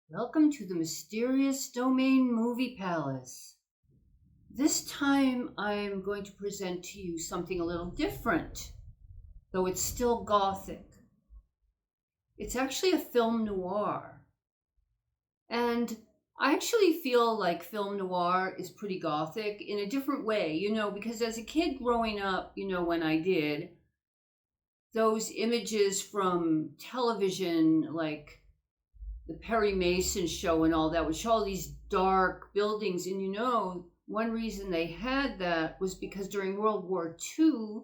Welcome to the Mysterious Domain Movie Palace. This time I'm going to present to you something a little different, though it's still gothic. It's actually a film noir. And I actually feel like film noir is pretty gothic in a different way, because as a kid growing up, when I did, those images from television, like the Perry Mason show and all that, would show all these dark buildings. And one reason they had that was because during World War II,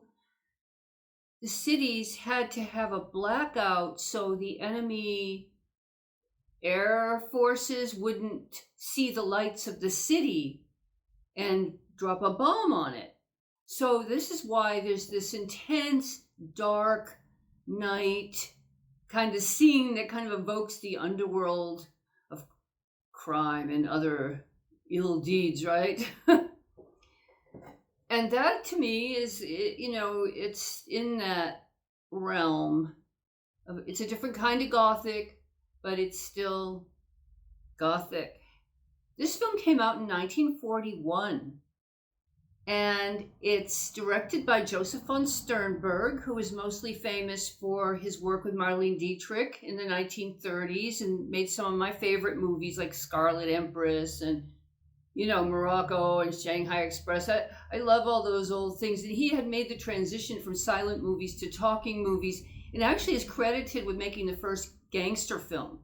the cities had to have a blackout so the enemy air forces wouldn't see the lights of the city and drop a bomb on it. So this is why there's this intense, dark night kind of scene that kind of evokes the underworld of crime and other ill deeds, right? And that to me is, it's in that realm. It's a different kind of gothic, but it's still gothic. This film came out in 1941. And it's directed by Josef von Sternberg, who is mostly famous for his work with Marlene Dietrich in the 1930s and made some of my favorite movies like Scarlet Empress and, Morocco and Shanghai Express. I love all those old things. And he had made the transition from silent movies to talking movies, and actually is credited with making the first gangster film.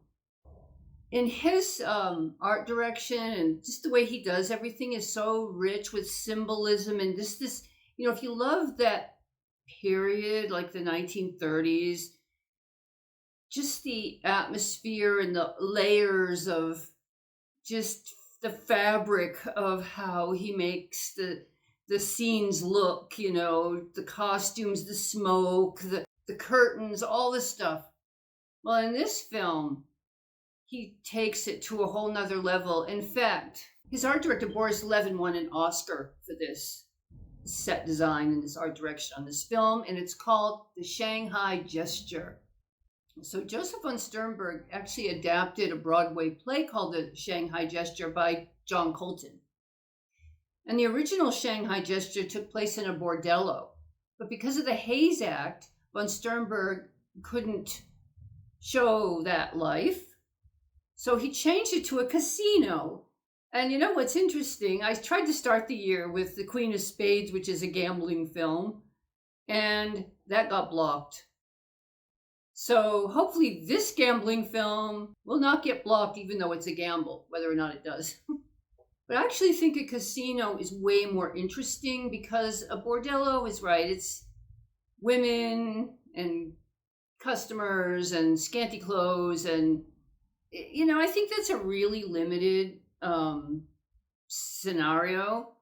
In his art direction and just the way he does everything is so rich with symbolism and this, if you love that period, like the 1930s, just the atmosphere and the layers of just the fabric of how he makes the scenes look, the costumes, the smoke, the curtains, all this stuff. Well, in this film, he takes it to a whole nother level. In fact, his art director, Boris Levin, won an Oscar for this set design and this art direction on this film, and it's called The Shanghai Gesture. So Josef von Sternberg actually adapted a Broadway play called The Shanghai Gesture by John Colton. And the original Shanghai Gesture took place in a bordello. But because of the Hayes Act, von Sternberg couldn't show that life. So he changed it to a casino. And what's interesting? I tried to start the year with The Queen of Spades, which is a gambling film, and that got blocked. So hopefully this gambling film will not get blocked, even though it's a gamble, whether or not it does. But I actually think a casino is way more interesting because a bordello is right. It's women and customers and scanty clothes and I think that's a really limited scenario.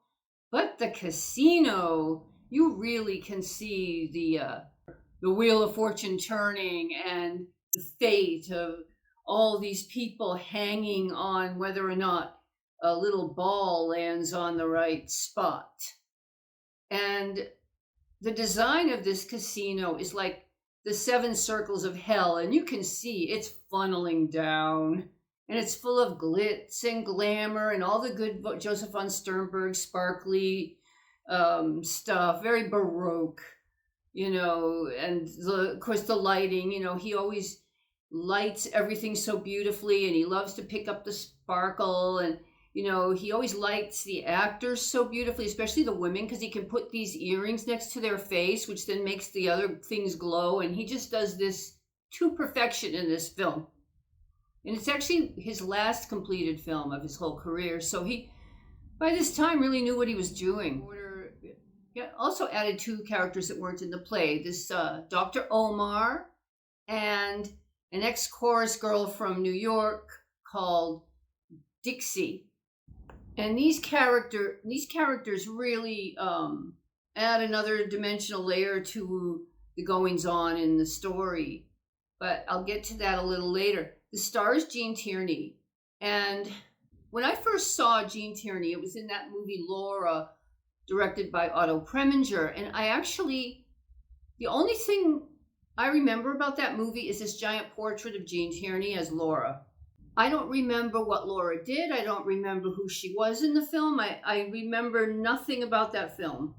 But the casino, you really can see the wheel of fortune turning and the fate of all these people hanging on whether or not a little ball lands on the right spot. And the design of this casino is like the 7 circles of hell, and you can see it's funneling down, and it's full of glitz and glamour and all the good Josef von Sternberg sparkly stuff, very Baroque, and of course the lighting, he always lights everything so beautifully, and he loves to pick up the sparkle, and he always lights the actors so beautifully, especially the women, because he can put these earrings next to their face, which then makes the other things glow. And he just does this to perfection in this film. And it's actually his last completed film of his whole career. So he, by this time, really knew what he was doing. He also added 2 characters that weren't in the play. This Dr. Omar and an ex-chorus girl from New York called Dixie. And these characters really add another dimensional layer to the goings on in the story. But I'll get to that a little later. The star is Gene Tierney. And when I first saw Gene Tierney, it was in that movie Laura, directed by Otto Preminger. And the only thing I remember about that movie is this giant portrait of Gene Tierney as Laura. I don't remember what Laura did. I don't remember who she was in the film. I remember nothing about that film.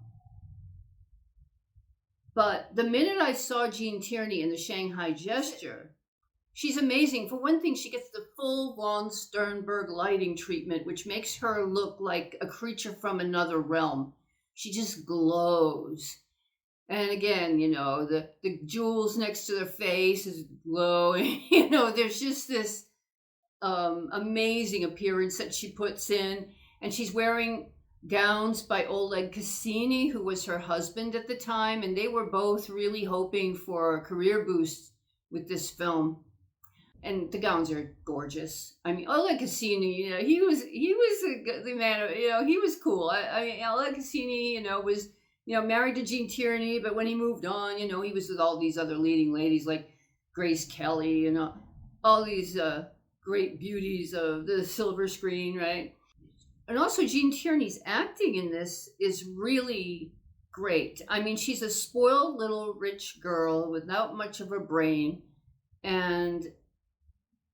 But the minute I saw Jean Tierney in the Shanghai Gesture, she's amazing. For one thing, she gets the full von Sternberg lighting treatment, which makes her look like a creature from another realm. She just glows. And again, the jewels next to their face is glowing. There's just this amazing appearance that she puts in. And she's wearing gowns by Oleg Cassini, who was her husband at the time. And they were both really hoping for a career boost with this film. And the gowns are gorgeous. I mean, Oleg Cassini, he was the man. He was cool. I mean, Oleg Cassini, was married to Jean Tierney, but when he moved on, he was with all these other leading ladies like Grace Kelly, all these great beauties of the silver screen, right? And also Jean Tierney's acting in this is really great. I mean, she's a spoiled little rich girl without much of a brain, and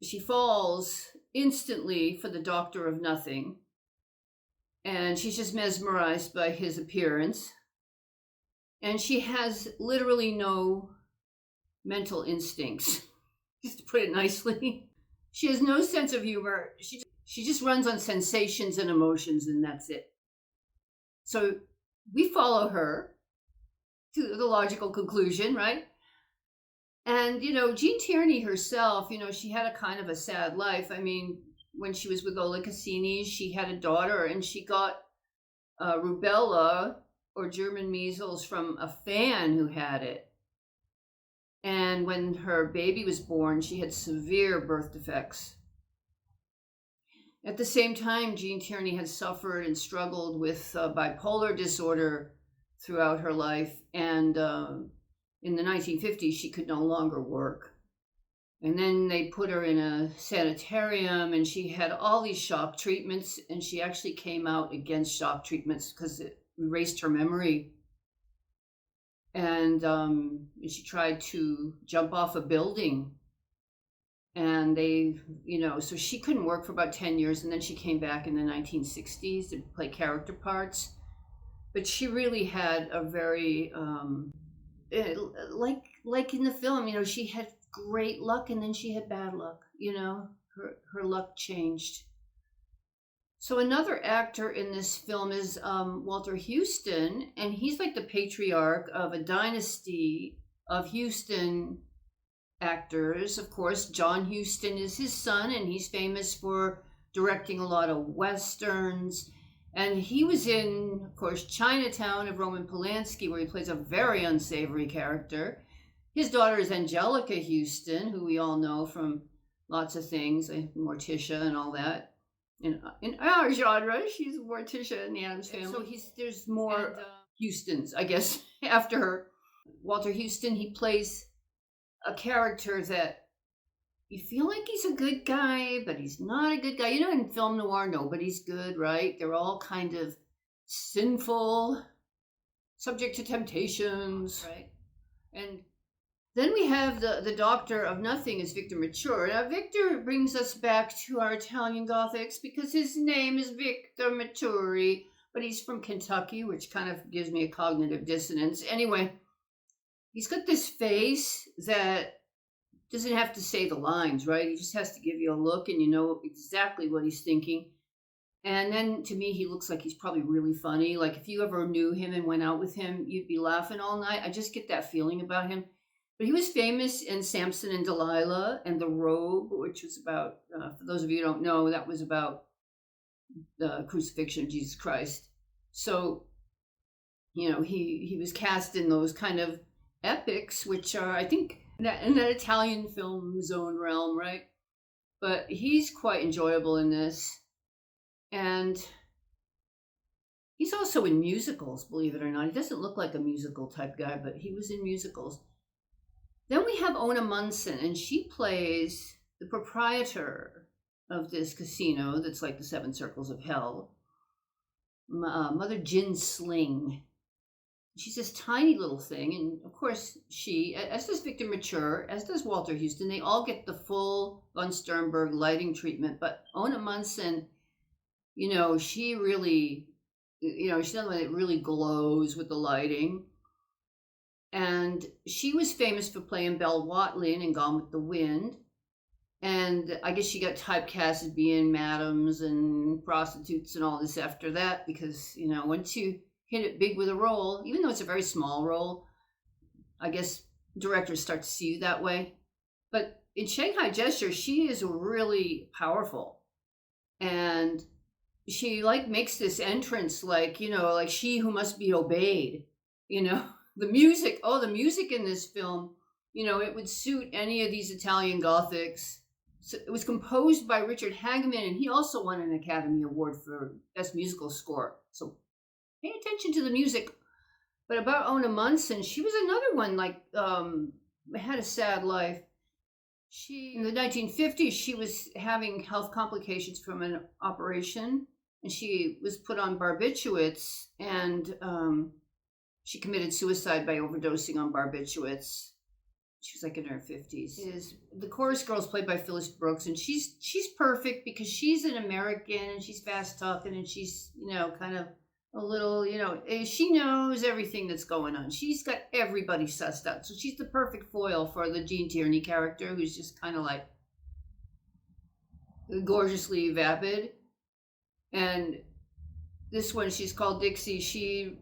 she falls instantly for the doctor of nothing, and she's just mesmerized by his appearance. And she has literally no mental instincts, just to put it nicely. She has no sense of humor. She just runs on sensations and emotions, and that's it. So we follow her to the logical conclusion, right? And, Jean Tierney herself, she had a kind of a sad life. I mean, when she was with Oleg Cassini, she had a daughter, and she got rubella or German measles from a fan who had it. And when her baby was born, she had severe birth defects. At the same time, Jean Tierney had suffered and struggled with bipolar disorder throughout her life. And in the 1950s, she could no longer work. And then they put her in a sanitarium, and she had all these shock treatments, and she actually came out against shock treatments because it erased her memory. And she tried to jump off a building, and they, so she couldn't work for about 10 years, and then she came back in the 1960s to play character parts. But she really had a very, like in the film, she had great luck, and then she had bad luck, her luck changed. So another actor in this film is Walter Huston, and he's like the patriarch of a dynasty of Huston actors. Of course, John Huston is his son, and he's famous for directing a lot of westerns. And he was in, of course, Chinatown of Roman Polanski, where he plays a very unsavory character. His daughter is Angelica Huston, who we all know from lots of things, like Morticia and all that. In our genre, she's Morticia in the Addams Family. So there's more Hustons, I guess, after her. Walter Huston, he plays a character that you feel like he's a good guy, but he's not a good guy. In film noir, nobody's good, right? They're all kind of sinful, subject to temptations, right? And then we have the Doctor of Nothing is Victor Mature. Now, Victor brings us back to our Italian Gothics because his name is Victor Maturi, but he's from Kentucky, which kind of gives me a cognitive dissonance. Anyway, he's got this face that doesn't have to say the lines, right? He just has to give you a look, and you know exactly what he's thinking. And then, to me, he looks like he's probably really funny. Like, if you ever knew him and went out with him, you'd be laughing all night. I just get that feeling about him. But he was famous in Samson and Delilah and The Robe, which was about, for those of you who don't know, that was about the crucifixion of Jesus Christ. So, he was cast in those kind of epics, which are, I think, in that Italian film zone realm, right? But he's quite enjoyable in this. And he's also in musicals, believe it or not. He doesn't look like a musical type guy, but he was in musicals. Then we have Ona Munson, and she plays the proprietor of this casino that's like the Seven Circles of Hell, Mother Gin Sling. she's this tiny little thing, and of course she, as does Victor Mature, as does Walter Huston, they all get the full von Sternberg lighting treatment. But Ona Munson, she really, she's the one that really glows with the lighting. And she was famous for playing Belle Watling in Gone with the Wind. And I guess she got typecast as being madams and prostitutes and all this after that, because, once you hit it big with a role, even though it's a very small role, I guess directors start to see you that way. But in Shanghai Gesture, she is really powerful. And she makes this entrance like she who must be obeyed. The music in this film, it would suit any of these Italian Gothics. So it was composed by Richard Hageman, and he also won an Academy Award for Best Musical Score. So pay attention to the music. But about Ona Munson, she was another one, had a sad life. In the 1950s, she was having health complications from an operation, and she was put on barbiturates, and she committed suicide by overdosing on barbiturates. She was in her 50s. The chorus girl is played by Phyllis Brooks, and she's perfect because she's an American, and she's fast talking, and she's kind of a little she knows everything that's going on. She's got everybody sussed out, so she's the perfect foil for the Gene Tierney character, who's just kind of gorgeously vapid. And this one, she's called Dixie. She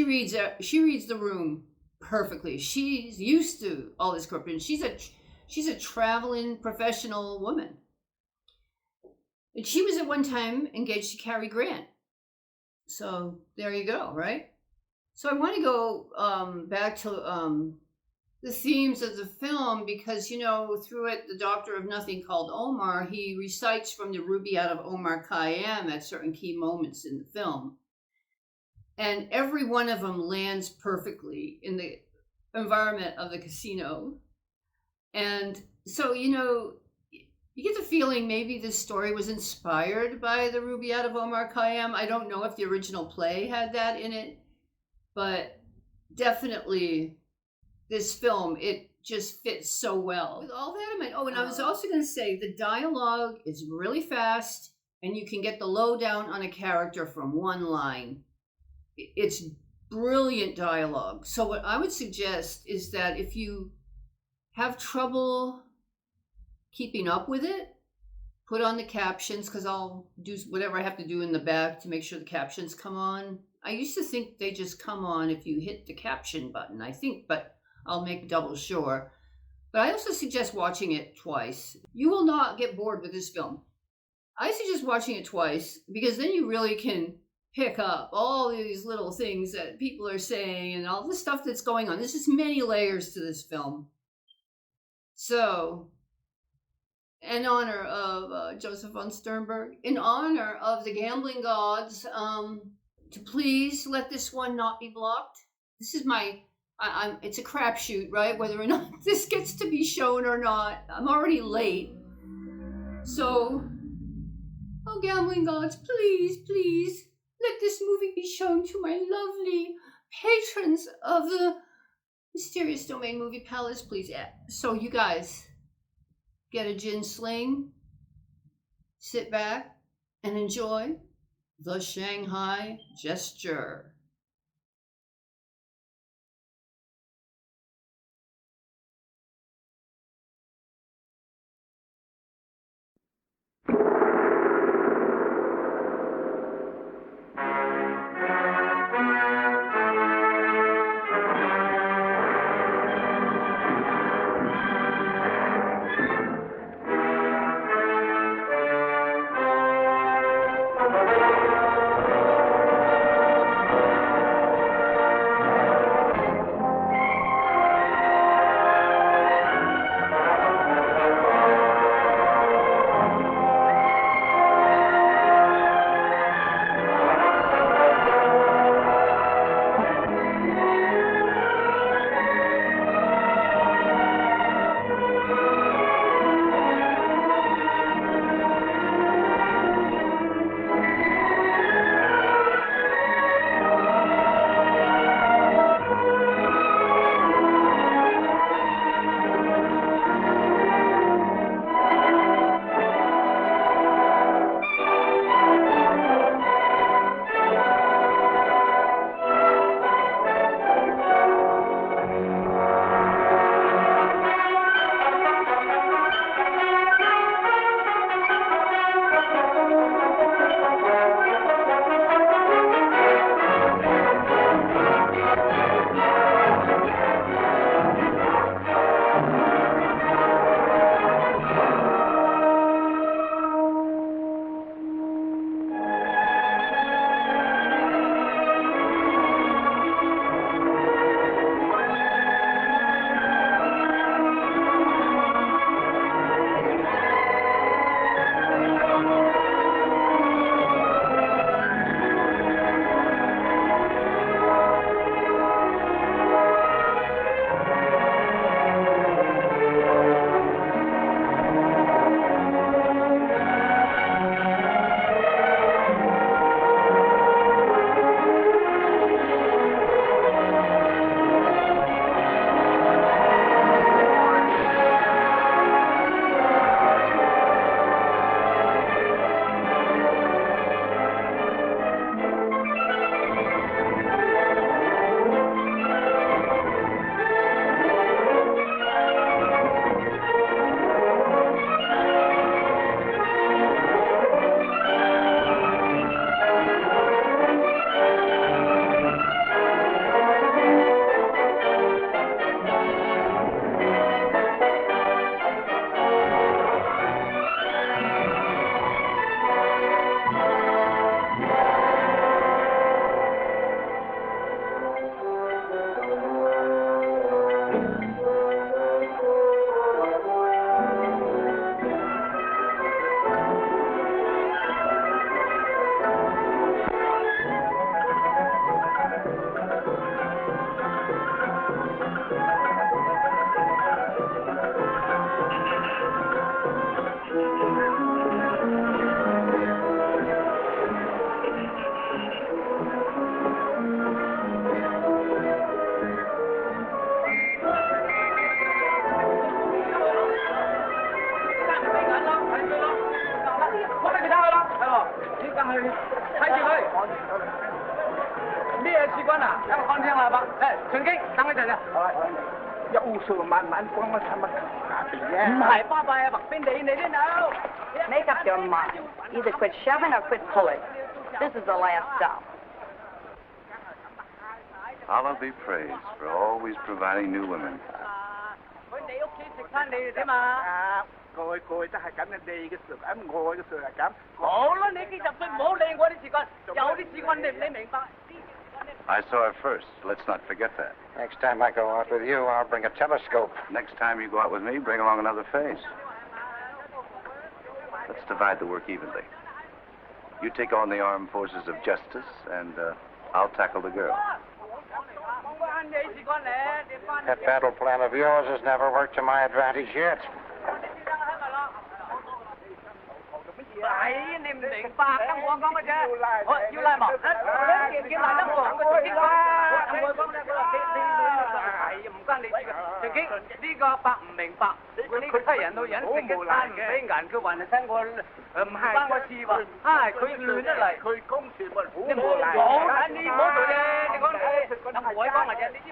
reads the room perfectly. She's used to all this corruption. She's a traveling professional woman. And she was at one time engaged to Cary Grant. So there you go, right? So I want to go back to the themes of the film, because, through it, the Doctor of Nothing called Omar, he recites from the Rubaiyat of Omar Khayyam at certain key moments in the film. And every one of them lands perfectly in the environment of the casino. And so, you get the feeling maybe this story was inspired by the Rubaiyat of Omar Khayyam. I don't know if the original play had that in it, but definitely this film, it just fits so well. With all that in mind, and I was also going to say the dialogue is really fast, and you can get the lowdown on a character from one line. It's brilliant dialogue. So what I would suggest is that if you have trouble keeping up with it, put on the captions, because I'll do whatever I have to do in the back to make sure the captions come on. I used to think they just come on if you hit the caption button, I think, but I'll make double sure. But I also suggest watching it twice. You will not get bored with this film. I suggest watching it twice, because then you really can pick up all these little things that people are saying and all the stuff that's going on. There's just many layers to this film. So, in honor of Josef von Sternberg, in honor of the gambling gods, to please let this one not be blocked. This is it's a crapshoot, right? Whether or not this gets to be shown or not. I'm already late. So, gambling gods, please, please, let this movie be shown to my lovely patrons of the Mysterious Domain Movie Palace, please. Yeah. So you guys, get a gin sling, sit back, and enjoy the Shanghai Gesture. Make up your mind. Either quit shoving or quit pulling. This is the last stop. Allah be praised for always providing new women. I saw her first. Let's not forget that. Next time I go out with you, I'll bring a telescope. Next time you go out with me, bring along another face. Let's divide the work evenly. You take on the armed forces of justice, and I'll tackle the girl. That battle plan of yours has never worked to my advantage yet.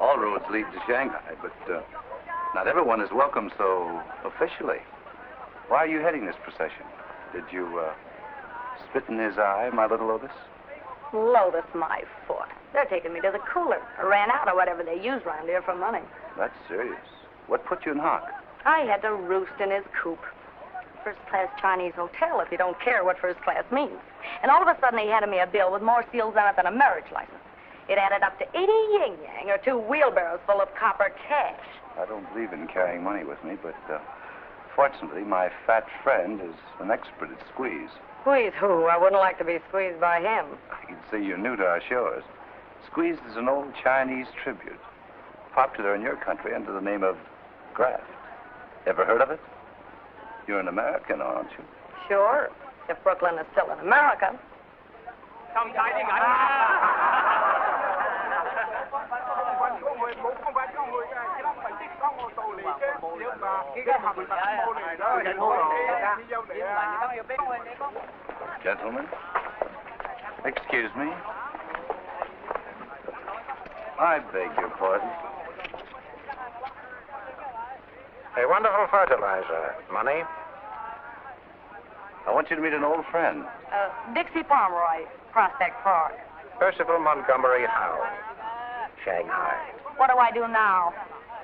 All roads lead to Shanghai, but not everyone is welcome so officially. Why are you heading this procession? Did you spit in his eye, my little Otis? Lotus, my foot. They're taking me to the cooler. I ran out of whatever they use around here for money. That's serious. What put you in hock? I had to roost in his coop. First-class Chinese hotel, if you don't care what first class means. And all of a sudden he handed me a bill with more seals on it than a marriage license. It added up to 80 yin-yang, or 2 wheelbarrows full of copper cash. I don't believe in carrying money with me, but fortunately, my fat friend is an expert at squeeze. Squeeze who? I wouldn't like to be squeezed by him. You'd say you're new to our shores. Squeeze is an old Chinese tribute, popular in your country under the name of graft. Ever heard of it? You're an American, aren't you? Sure, if Brooklyn is still in America. Gentlemen, excuse me. I beg your pardon. A wonderful fertilizer. Money? I want you to meet an old friend. Dixie Pomeroy, Prospect Park. Percival Montgomery Howe. Shanghai. What do I do now?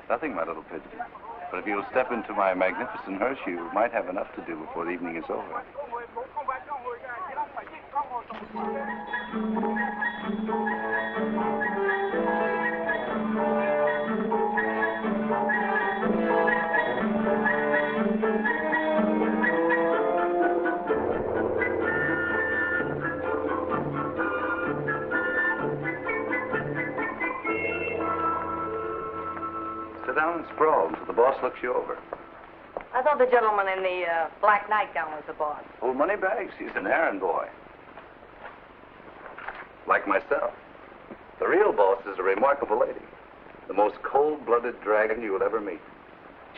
Nothing, my little pigeon. But if you'll step into my magnificent hearse, you might have enough to do before the evening is over. Sit down and sprawl until the boss looks you over. I thought the gentleman in the black nightgown was the boss. Old Moneybags, he's an errand boy. Like myself. The real boss is a remarkable lady. The most cold-blooded dragon you will ever meet.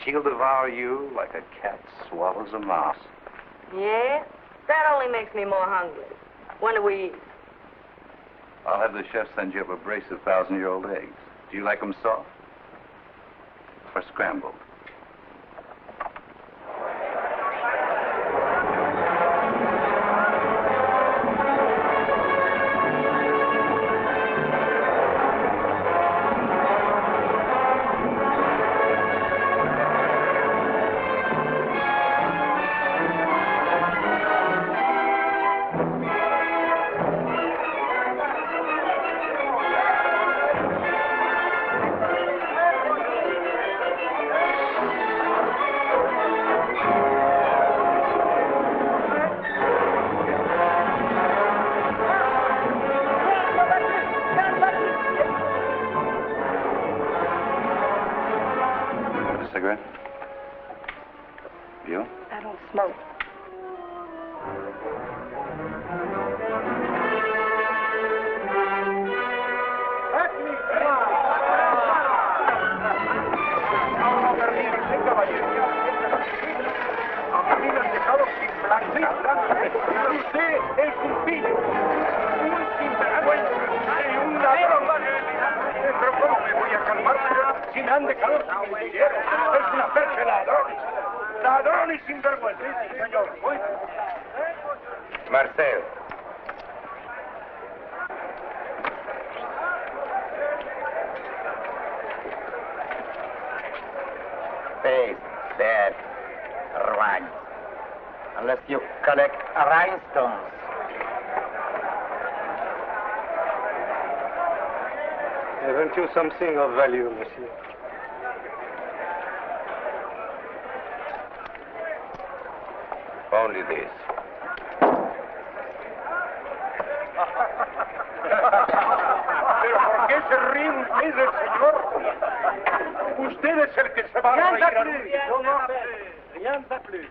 She'll devour you like a cat swallows a mouse. Yeah? That only makes me more hungry. When do we eat? I'll have the chef send you up a brace of 1,000-year-old eggs. Do you like them soft? Or scrambled? Si me han dejado sin el dinero. Es una percha de ladrones. Ladrones sin vergüenza. Sí, señor. Marcel. Face that rhyme. Unless you collect rhinestones. Haven't you something of value, monsieur? Only this. ¿Pero por qué se ríe usted del señor? Usted es el que se va a reír a Rien va plus.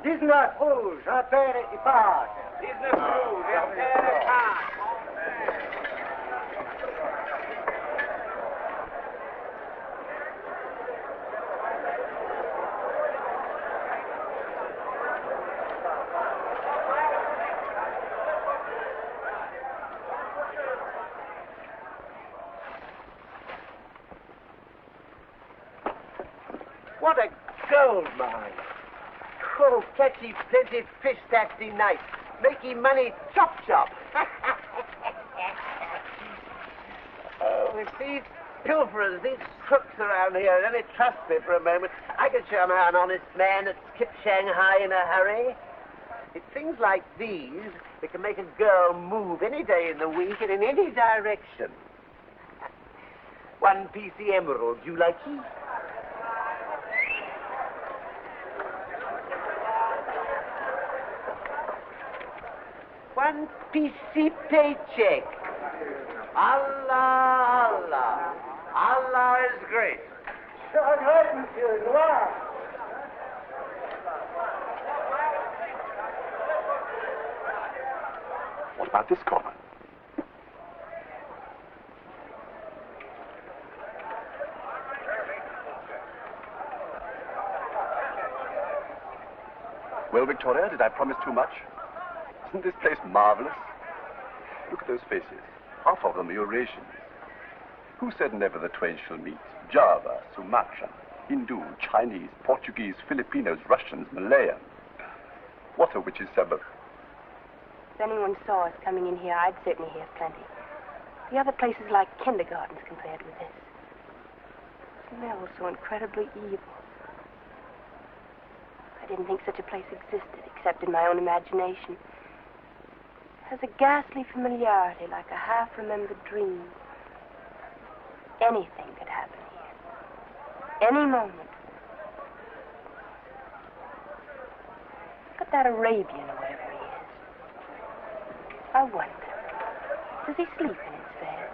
19 rouge, impair et par. 19 rouge, impair et par. What a gold mine. Oh, catchy plenty fish that be nice. Making money chop chop. Oh, if these pilferers, these crooks around here only trust me for a moment, I could show 'em how an honest man that skips Shanghai in a hurry. It's things like these that can make a girl move any day in the week and in any direction. One piece of emerald, you like it? One PC paycheck. Allah, Allah. Allah is great. Shanghai, Monsieur Noir. What about this corner? Well, Victoria, did I promise too much? Isn't this place marvelous? Look at those faces. Half of them are Eurasians. Who said never the twain shall meet? Java, Sumatra, Hindu, Chinese, Portuguese, Filipinos, Russians, Malayan. What a witch's suburb. If anyone saw us coming in here, I'd certainly hear plenty. The other place is like kindergartens compared with this. It smells so incredibly evil. I didn't think such a place existed, except in my own imagination. It has a ghastly familiarity, like a half-remembered dream. Anything could happen here. Any moment. Look at that Arabian or whatever he is. I wonder, does he sleep in his bed?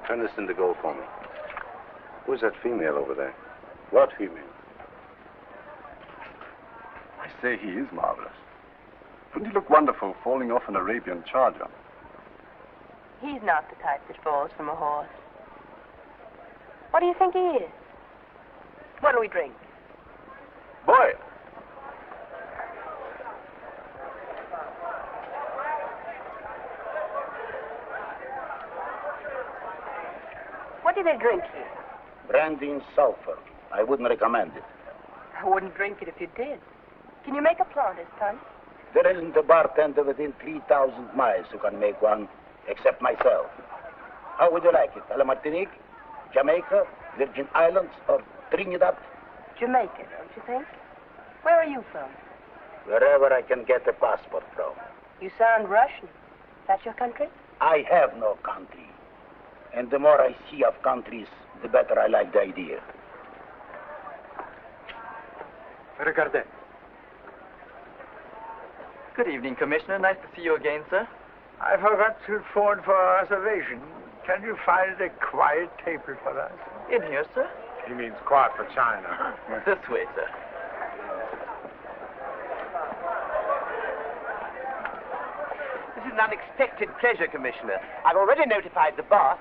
Turn this into gold for me. Who's that female over there? What female? I say he is marvelous. Wouldn't he look wonderful falling off an Arabian charger? He's not the type that falls from a horse. What do you think he is? What do we drink? Boy! What do they drink here? Brandy and sulfur. I wouldn't recommend it. I wouldn't drink it if you did. Can you make a planter's punch? There isn't a bartender within 3,000 miles who can make one, except myself. How would you like it? A la Martinique, Jamaica, Virgin Islands, or Trinidad? Jamaica, don't you think? Where are you from? Wherever I can get a passport from. You sound Russian. That's your country? I have no country. And the more I see of countries, the better I like the idea. Regardez. Good evening, Commissioner. Nice to see you again, sir. I forgot to phone for a reservation. Can you find a quiet table for us? In here, sir. He means quiet for China. This way, sir. This is an unexpected pleasure, Commissioner. I've already notified the boss.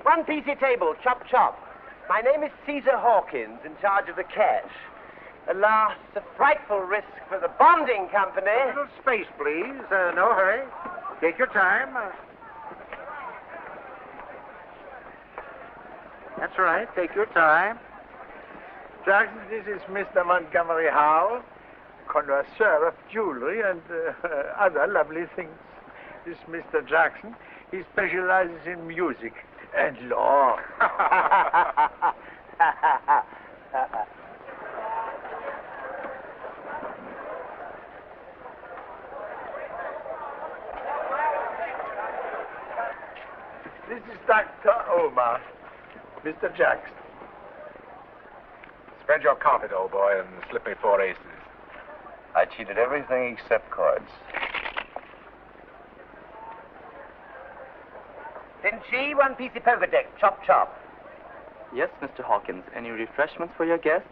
One PC table, chop chop. My name is Caesar Hawkins, in charge of the cash. Alas, a frightful risk for the bonding company. A little space, please. No hurry. Take your time. That's right. Take your time. Jackson, this is Mr. Montgomery Howell, connoisseur of jewelry and other lovely things. This Mr. Jackson, he specializes in music and law. This is Dr. Omar, Mr. Jackson. Spread your carpet, old boy, and slip me 4 aces. I cheated everything except cards. Vinci, one piece of poker deck, chop chop. Yes, Mr. Hawkins. Any refreshments for your guests?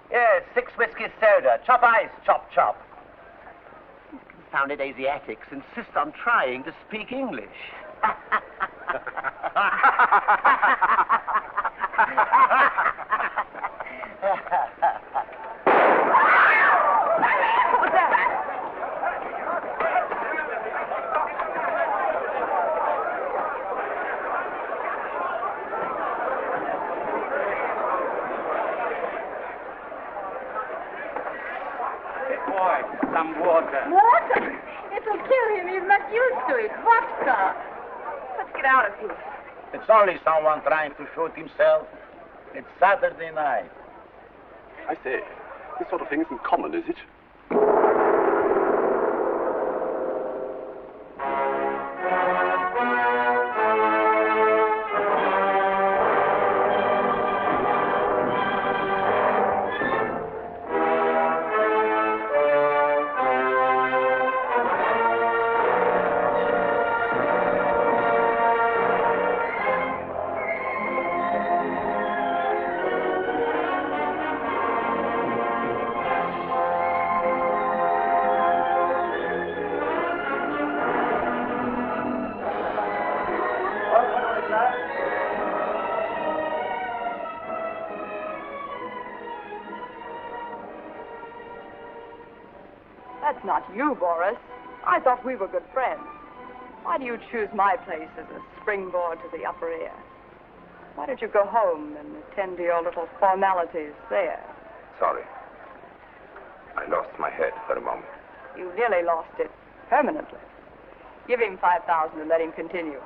Yes, 6 whiskey soda, chop ice, chop chop. Confounded Asiatics insist on trying to speak English. Some water. Water? It'll kill him. He's not used to it. Vodka. Let's get out of here. It's only someone trying to shoot himself. It's Saturday night. I say, this sort of thing isn't common, is it? That's not you, Boris. I thought we were good friends. Why do you choose my place as a springboard to the upper air? Why don't you go home and attend to your little formalities there? Sorry. I lost my head for a moment. You nearly lost it permanently. Give him 5,000 and let him continue.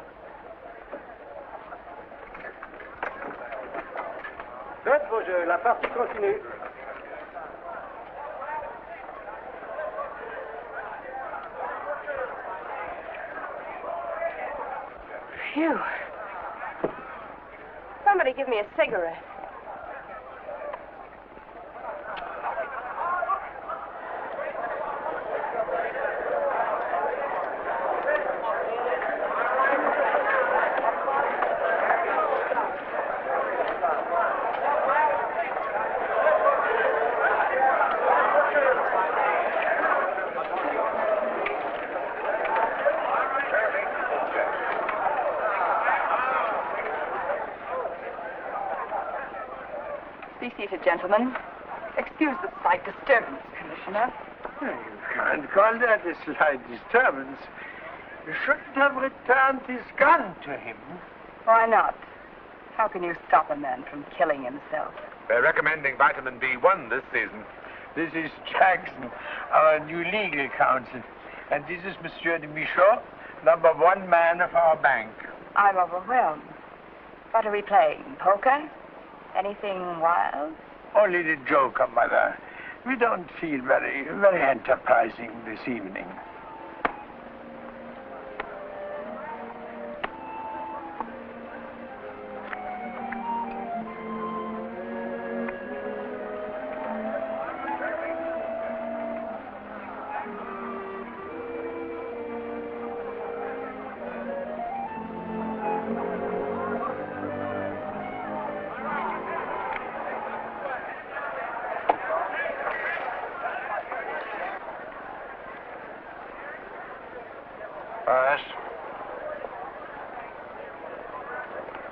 Faites vos jeux, la partie continue. Phew. Somebody give me a cigarette. Be seated, gentlemen. Excuse the slight disturbance, Commissioner. You can't call that a slight disturbance. You shouldn't have returned his gun to him. Why not? How can you stop a man from killing himself? They're recommending vitamin B1 this season. This is Jackson, our new legal counsel. And this is Monsieur de Michaud, #1 man of our bank. I'm overwhelmed. What are we playing? Poker? Anything wild? Only the joker, Mother. We don't feel very enterprising this evening.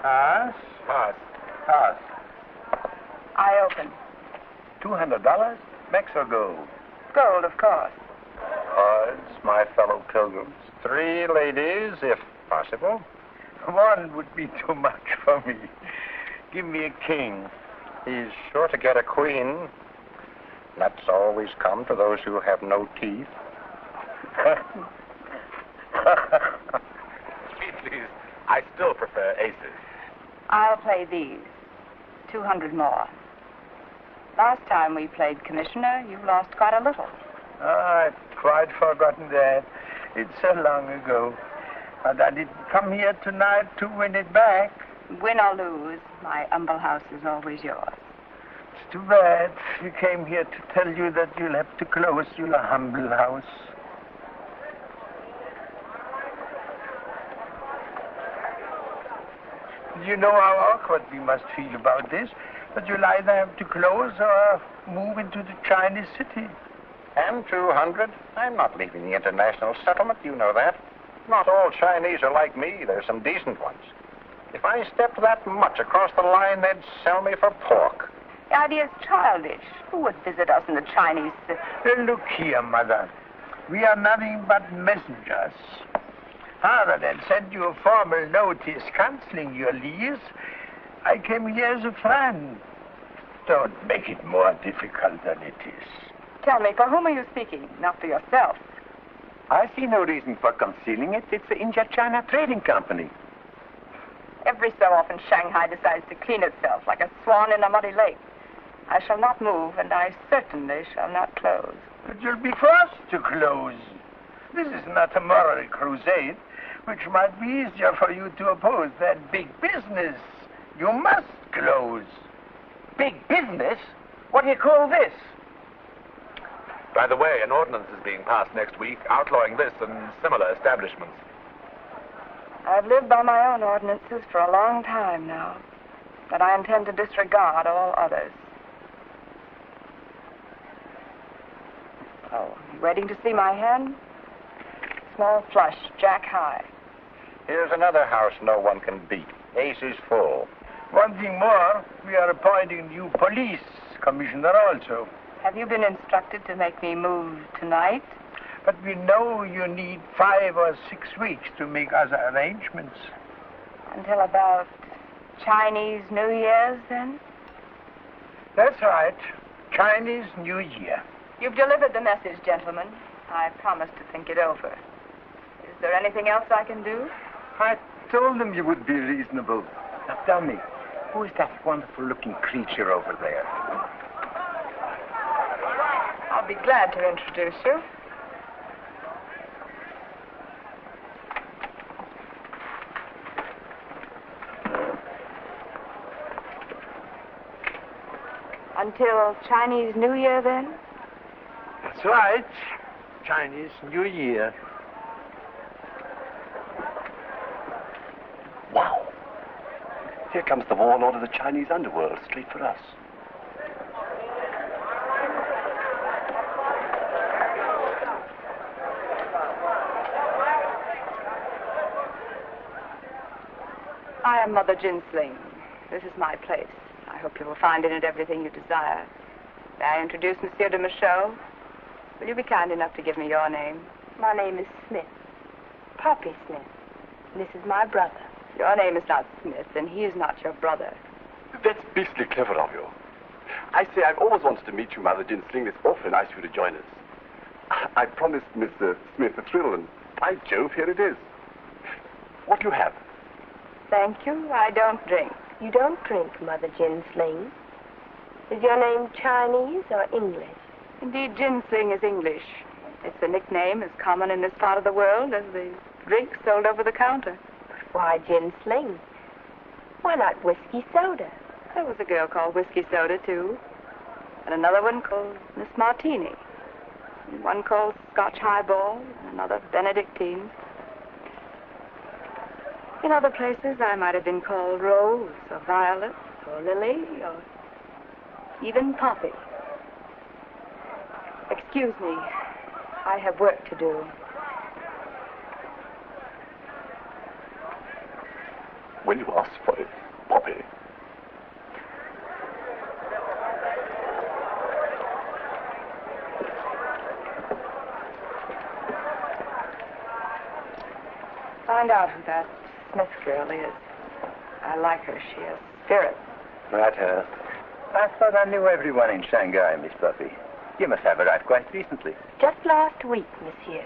Us? Us. Us. I open. $200? Mex or gold? Gold, of course. Cards, my fellow pilgrims. 3 ladies, if possible. 1 would be too much for me. Give me a king. He's sure to get a queen. Nuts always come to those who have no teeth. Please, I still prefer aces. I'll play these. 200 more. Last time we played Commissioner, you lost quite a little. I've quite forgotten that. It's so long ago. But I didn't come here tonight to win it back. Win or lose, my humble house is always yours. It's too bad. We came here to tell you that you'll have to close your humble house. You know how awkward we must feel about this, but you'll either have to close or move into the Chinese city. And 200? I'm not leaving the international settlement, you know that. Not all Chinese are like me. There's some decent ones. If I stepped that much across the line, they'd sell me for pork. The idea is childish. Who would visit us in the Chinese city? Look here, Mother. We are nothing but messengers. Rather than send you a formal notice canceling your lease, I came here as a friend. Don't make it more difficult than it is. Tell me, for whom are you speaking? Not for yourself. I see no reason for concealing it. It's the India-China Trading Company. Every so often, Shanghai decides to clean itself like a swan in a muddy lake. I shall not move, and I certainly shall not close. But you'll be forced to close. This is not a moral crusade, which might be easier for you to oppose than big business. You must close. Big business? What do you call this? By the way, an ordinance is being passed next week outlawing this and similar establishments. I've lived by my own ordinances for a long time now, but I intend to disregard all others. Oh, you waiting to see my hand? Small flush, jack high. Here's another house no one can beat. Ace is full. One thing more, we are appointing a new police commissioner also. Have you been instructed to make me move tonight? But we know you need 5 or 6 weeks to make other arrangements. Until about Chinese New Year's, then? That's right. Chinese New Year. You've delivered the message, gentlemen. I promise to think it over. Is there anything else I can do? I told them you would be reasonable. Now tell me, who is that wonderful-looking creature over there? I'll be glad to introduce you. Until Chinese New Year, then? That's right. Chinese New Year. Wow. Here comes the warlord of the Chinese underworld, straight for us. I am Mother Gin Sling. This is my place. I hope you will find in it everything you desire. May I introduce Monsieur de Michaud? Will you be kind enough to give me your name? My name is Smith. Poppy Smith. This is my brother. Your name is not Smith, and he is not your brother. That's beastly clever of you. I say, I've always wanted to meet you, Mother Gin Sling. It's awfully nice of you to join us. I promised Mr. Smith a thrill, and by Jove, here it is. What do you have? Thank you. I don't drink. You don't drink, Mother Gin Sling. Is your name Chinese or English? Indeed, Gin Sling is English. It's a nickname as common in this part of the world as the drink sold over the counter. Why Gin Sling? Why not whiskey soda? There was a girl called Whiskey Soda, too. And another one called Miss Martini. And one called Scotch Highball, and another Benedictine. In other places, I might have been called Rose, or Violet, or Lily, or even Poppy. Excuse me. I have work to do. when you ask for it, Poppy. Find out who that Smith girl is. I like her. She has spirit. Right, her. I thought I knew everyone in Shanghai, Miss Puffy. You must have arrived quite recently. Just last week, monsieur.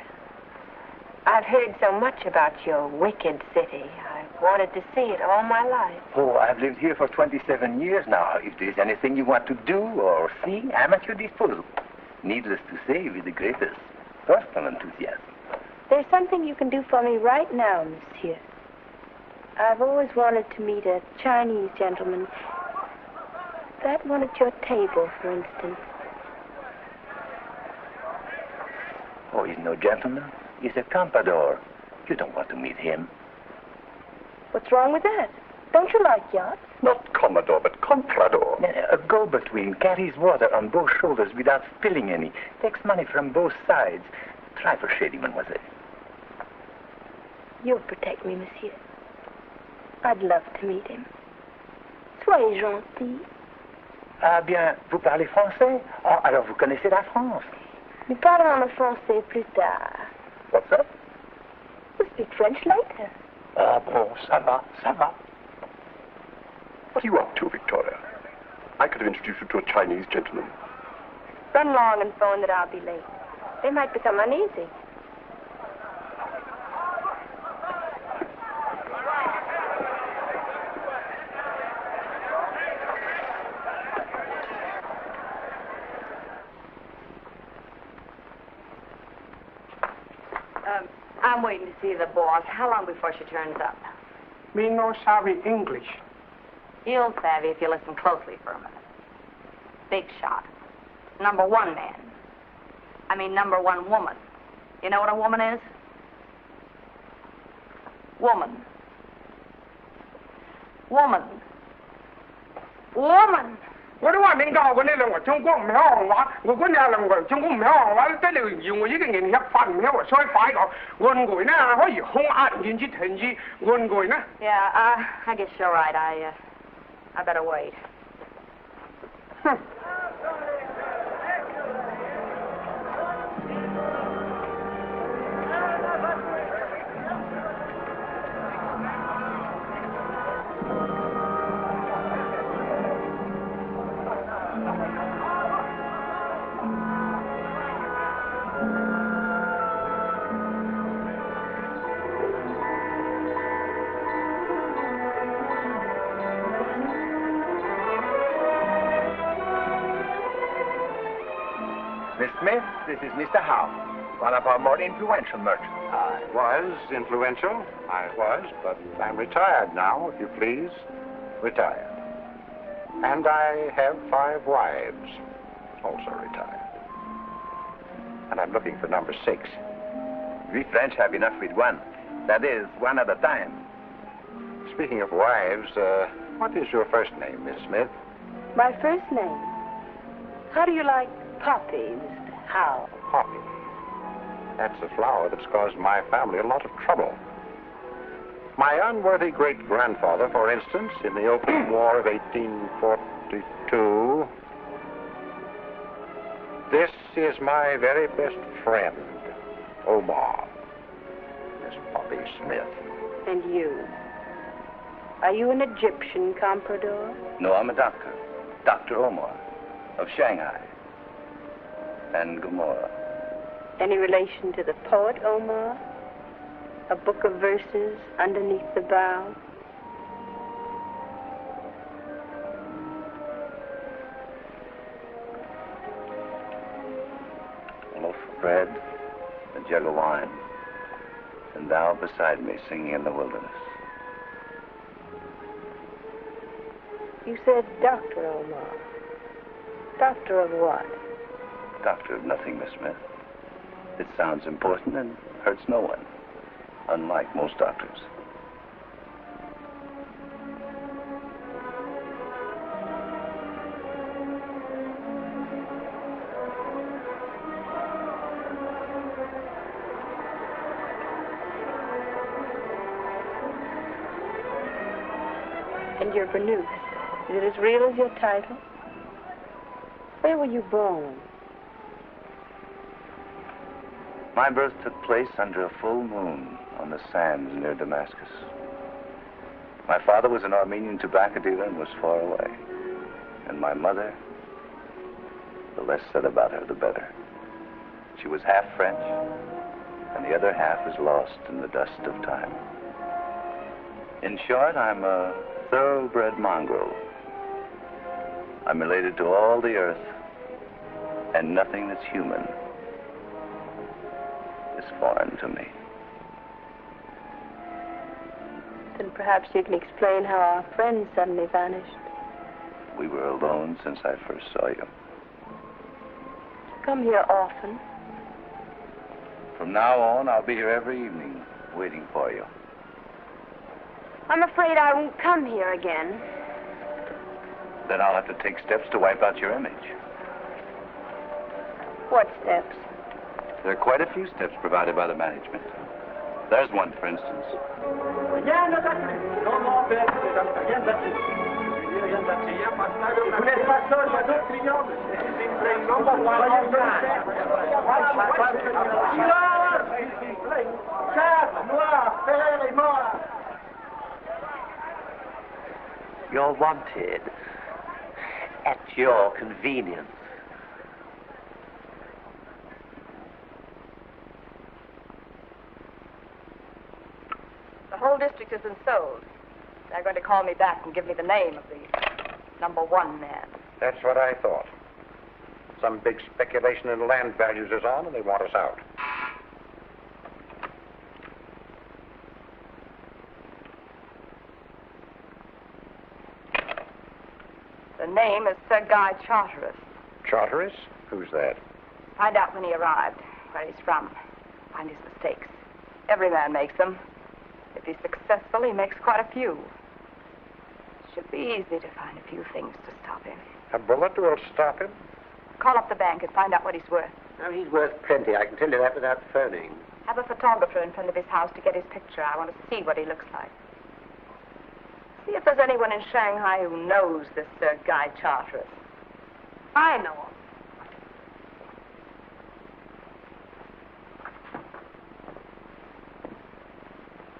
I've heard so much about your wicked city. I've wanted to see it all my life. Oh, I've lived here for 27 years now. If there's anything you want to do or see, I'm at your disposal. Needless to say, with the greatest personal enthusiasm. There's something you can do for me right now, monsieur. I've always wanted to meet a Chinese gentleman. That one at your table, for instance. Oh, he's no gentleman. He's a comprador. You don't want to meet him. What's wrong with that? Don't you like yachts? Not Commodore, but Comprador. A go-between carries water on both shoulders without spilling any. Takes money from both sides. Try for shady, mademoiselle. You'll protect me, monsieur. I'd love to meet him. Soyez gentil. Ah bien, vous parlez français? Ah, alors vous connaissez la France. Nous parlerons le français plus tard. What's that? We'll speak French later. Ah bon, ça va, ça va. What are you up to, Victoria? I could have introduced you to a Chinese gentleman. Run along and phone that I'll be late. They might become uneasy. I'm waiting to see the boss. How long before she turns up? Me no savvy English. You'll savvy if you listen closely for a minute. Big shot. Number one man. I mean number one woman. You know what a woman is? Woman. Woman. Woman. 我都話明教嗰啲兩個中國唔曉行話，我嗰啲兩個中國唔曉行話，得了要我呢個人吃法唔曉話，所以快講，換句呢可以控壓然之停止，換句呢。Yeah, I guess you're right. I better wait. 哼。Miss Smith, this is Mr. Howe, one of our more influential merchants. I was influential. I was, but I'm retired now, if you please. Retired. And I have 5 wives, also retired. And I'm looking for number 6. We French have enough with one. That is, one at a time. Speaking of wives, what is your first name, Miss Smith? My first name. How do you like Poppy, Mr. Howe? Poppy. That's a flower that's caused my family a lot of trouble. My unworthy great-grandfather, for instance, in the Opium War of 1842. This is my very best friend, Omar, Miss Poppy Smith. And you? Are you an Egyptian comprador? No, I'm a doctor. Dr. Omar, of Shanghai. And Gomorrah. Any relation to the poet Omar? A book of verses underneath the bough? A loaf of bread, a jug of wine, and thou beside me singing in the wilderness. You said Dr. Omar. Doctor of what? Doctor of nothing, Miss Smith. It sounds important and hurts no one, unlike most doctors. And you're Bernouth. Is it as real as your title? Where were you born? My birth took place under a full moon on the sands near Damascus. My father was an Armenian tobacco dealer and was far away. And my mother, the less said about her, the better. She was half French, and the other half is lost in the dust of time. In short, I'm a thoroughbred mongrel. I'm related to all the earth, and nothing that's human is foreign to me. Then perhaps you can explain how our friend suddenly vanished. We were alone since I first saw you. Come here often. From now on, I'll be here every evening, waiting for you. I'm afraid I won't come here again. Then I'll have to take steps to wipe out your image. What steps? There are quite a few steps provided by the management. There's one, for instance. You're wanted at your convenience. The whole district has been sold. They're going to call me back and give me the name of the #1 man. That's what I thought. Some big speculation in land values is on, and they want us out. The name is Sir Guy Charteris. Charteris? Who's that? Find out when he arrived, where he's from. Find his mistakes. Every man makes them. If he's successful, he makes quite a few. It should be easy to find a few things to stop him. A bullet will stop him? Call up the bank and find out what he's worth. Oh, he's worth plenty. I can tell you that without phoning. Have a photographer in front of his house to get his picture. I want to see what he looks like. See if there's anyone in Shanghai who knows this Sir Guy Charteris. I know him.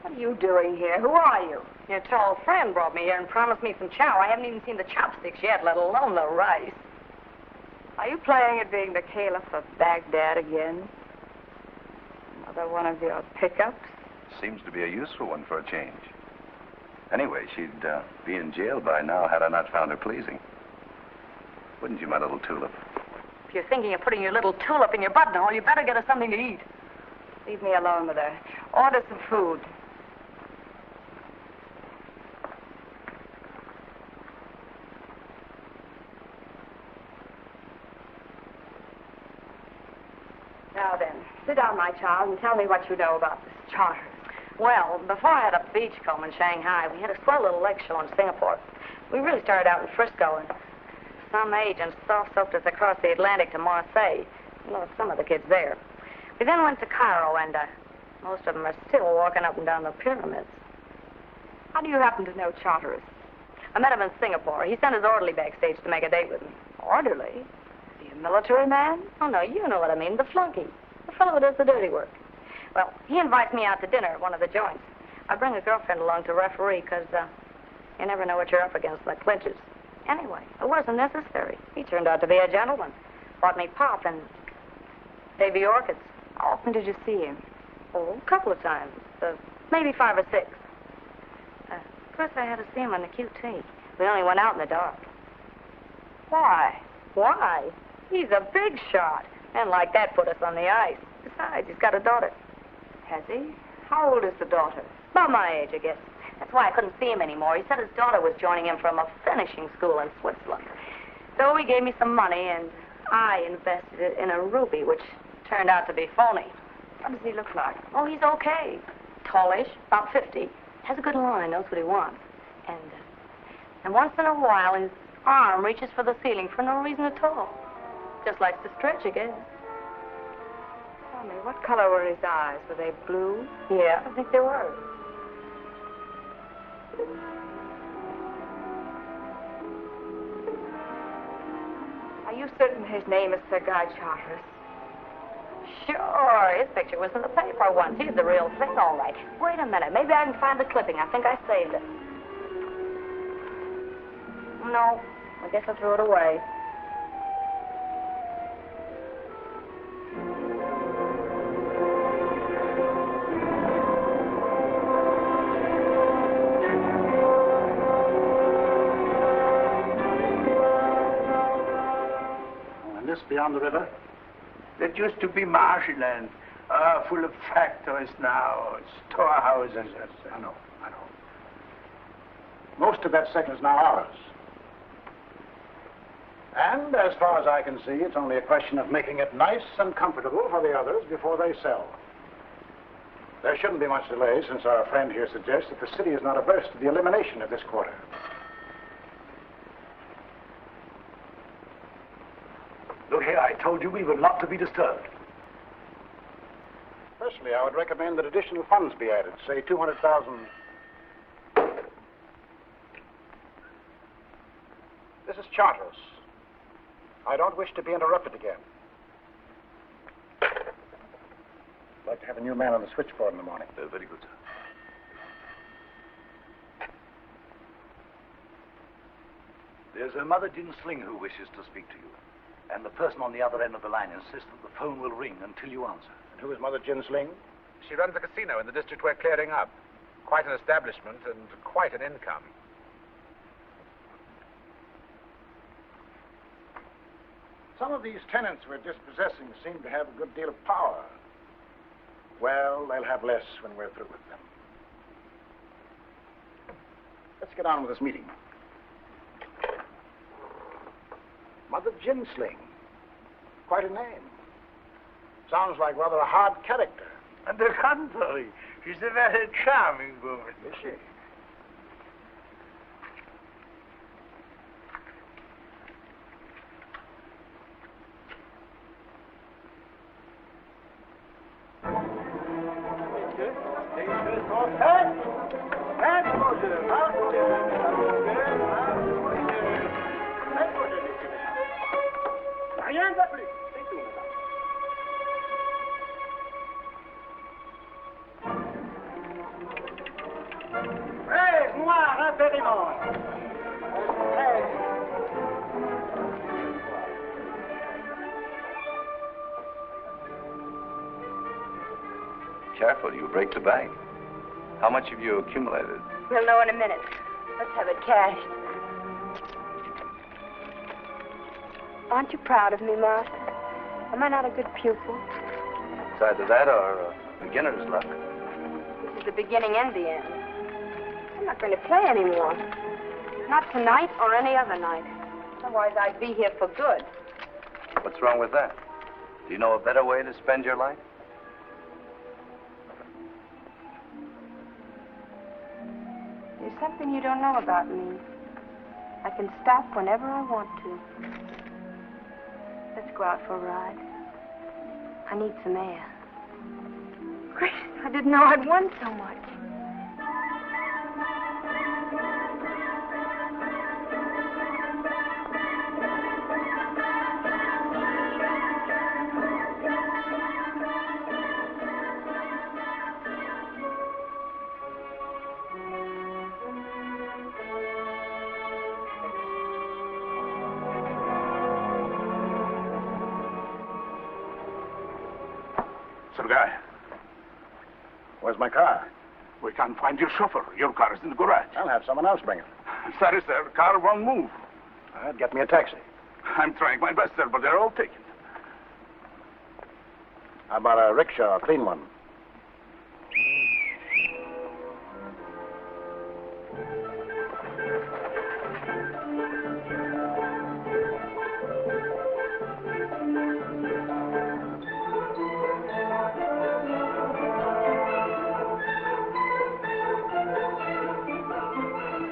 What are you doing here? Who are you? Your tall friend brought me here and promised me some chow. I haven't even seen the chopsticks yet, let alone the rice. Are you playing at being the Caliph of Baghdad again? Another one of your pickups? Seems to be a useful one for a change. Anyway, she'd be in jail by now had I not found her pleasing. Wouldn't you, my little tulip? If you're thinking of putting your little tulip in your buttonhole, you better get us something to eat. Leave me alone with her. Order some food. Now then, sit down, my child, and tell me what you know about this Charteris. Well, before I had a beachcomb in Shanghai, we had a swell little lake show in Singapore. We really started out in Frisco, and some agents soft-soaked us across the Atlantic to Marseille. You know, some of the kids there. We then went to Cairo, and most of them are still walking up and down the pyramids. How do you happen to know Charteris? I met him in Singapore. He sent his orderly backstage to make a date with me. Orderly? Is he a military man? Oh, no, you know what I mean. The flunky. The fellow who does the dirty work. Well, he invites me out to dinner at one of the joints. I bring a girlfriend along to referee because you never know what you're up against in the clinches. Anyway, it wasn't necessary. He turned out to be a gentleman. Bought me pop and baby orchids. How often did you see him? Oh, a couple of times. Maybe 5 or 6. First I had to see him on the QT. We only went out in the dark. Why? Why? He's a big shot. And like that put us on the ice. Besides, he's got a daughter. Has he? How old is the daughter? About my age, I guess. That's why I couldn't see him anymore. He said his daughter was joining him from a finishing school in Switzerland. So he gave me some money, and I invested it in a ruby, which turned out to be phony. What does he look like? Oh, he's okay. Tallish, about 50. Has a good line, knows what he wants. And once in a while, his arm reaches for the ceiling for no reason at all. Just likes to stretch again. Tell me, what color were his eyes? Were they blue? Yeah, I think they were. Are you certain his name is Sir Guy Charteris? Sure, his picture was in the paper once. He's the real thing, all right. Wait a minute. Maybe I can find the clipping. I think I saved it. No, I guess I threw it away. And this beyond the river? That used to be marshy land, full of factories now, storehouses. I know. Most of that sector is now ours. And as far as I can see, it's only a question of making it nice and comfortable for the others before they sell. There shouldn't be much delay, since our friend here suggests that the city is not averse to the elimination of this quarter. Look here, I told you we were not to be disturbed. Personally, I would recommend that additional funds be added, say 200,000. This is Charteris. I don't wish to be interrupted again. I'd like to have a new man on the switchboard in the morning. Very good, sir. There's a Mother Gin Sling who wishes to speak to you. And the person on the other end of the line insists that the phone will ring until you answer. And who is Mother Gin Sling? She runs a casino in the district we're clearing up. Quite an establishment and quite an income. Some of these tenants we're dispossessing seem to have a good deal of power. Well, they'll have less when we're through with them. Let's get on with this meeting. Mother Gin Sling. Quite a name. Sounds like rather a hard character. On the contrary, she's a very charming woman. Is she? Careful, you break the bank. How much have you accumulated? We'll know in a minute. Let's have it cashed. Aren't you proud of me, Master? Am I not a good pupil? It's either that or beginner's luck. This is the beginning and the end. I'm not going to play anymore. Not tonight or any other night. Otherwise, I'd be here for good. What's wrong with that? Do you know a better way to spend your life? There's something you don't know about me. I can stop whenever I want to. Let's go out for a ride. I need some air. Gracious, I didn't know I'd won so much. Sir Guy. Where's my car? We can't find your chauffeur. Your car is in the garage. I'll have someone else bring it. Sorry, sir. Car won't move. All right, get me a taxi. I'm trying my best, sir, but they're all taken. How about a rickshaw, a clean one?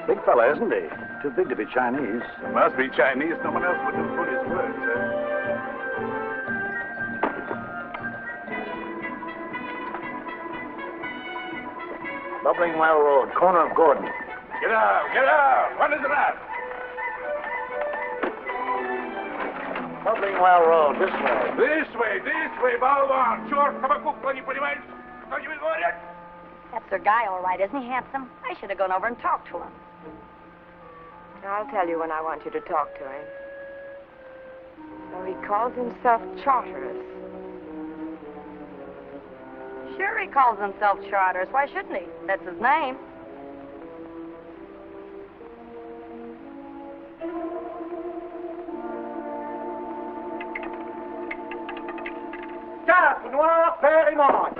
Big fella, isn't he? Too big to be Chinese. Must be Chinese. No one else would have put his word, sir. Bubbling Well Road, corner of Gordon. Get out! Get out! What is it at? Something well rolled. This way. This way, болван! Черт, кукла, не понимаешь? Кто-нибудь говорит? That's Sir Guy, all right. Isn't he handsome? I should have gone over and talked to him. I'll tell you when I want you to talk to him. So he calls himself Charteris. Sure, he calls himself Charteris. Why shouldn't he? That's his name. Cap, Noir, père et mort.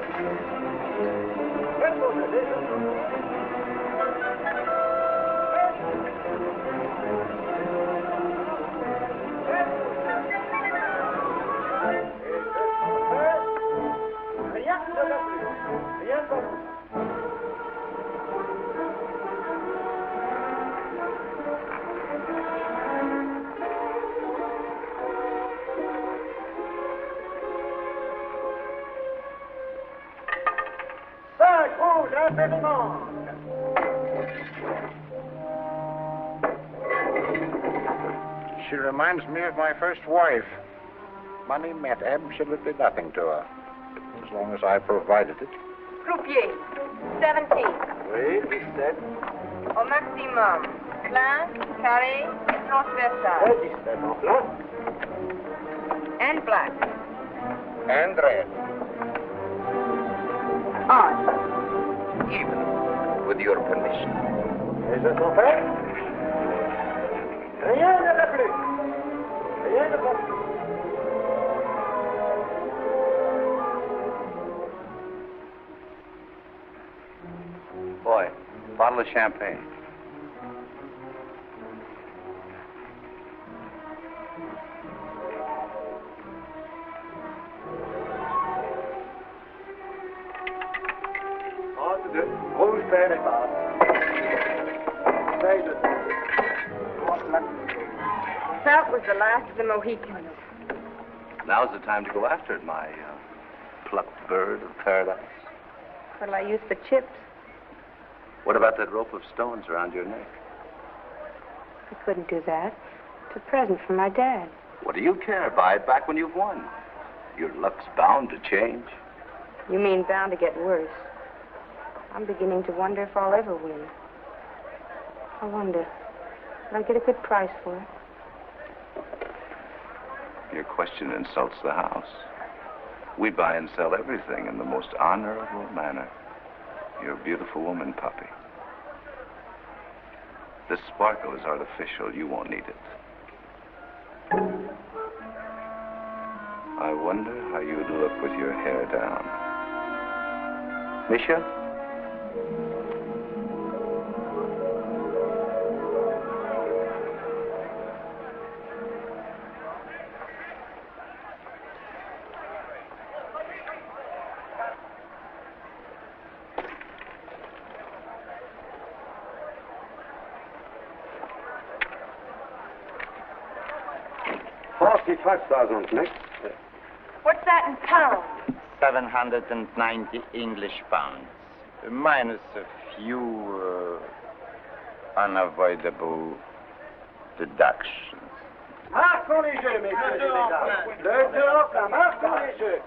Rien ne va plus. Rien ne va plus. She reminds me of my first wife. Money meant absolutely nothing to her, as long as I provided it. Croupier, 17. Oui, 17. Au maximum. Plein, carré, et transversal. 17 en plein. And black. And red. Odd. Even, with your permission. Les jeux sont faits. Rien ne va plus. Rien ne va plus. Boy, bottle of champagne. Rouge, père et bas. That was the last of the Mohicans. Now's the time to go after it, my plucked bird of paradise. What'll I use for chips? What about that rope of stones around your neck? I couldn't do that. It's a present from my dad. What do you care? Buy it back when you've won. Your luck's bound to change. You mean bound to get worse? I'm beginning to wonder if I'll ever win. I wonder, will I get a good price for it? Your question insults the house. We buy and sell everything in the most honorable manner. You're a beautiful woman, Puppy. This sparkle is artificial. You won't need it. I wonder how you'd look with your hair down. Misha? What's that in pounds? 790 English pounds, minus a few unavoidable deductions. Marquons les jeux, messieurs et mesdames. Le jeu en plein, marquons les jeux.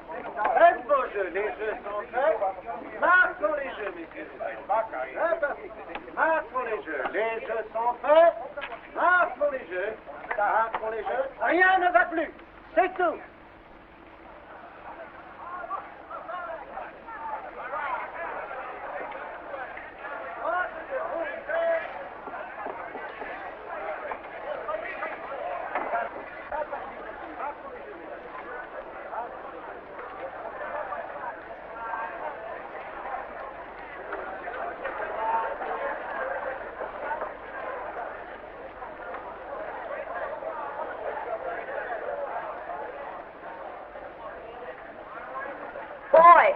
Faites vos jeux, les jeux sont faits. Marquons les jeux, messieurs et mesdames. Marquons les jeux, les jeux sont faits. Marquons les jeux. Marquons les jeux. Rien ne va plus. C'est tout. Boy!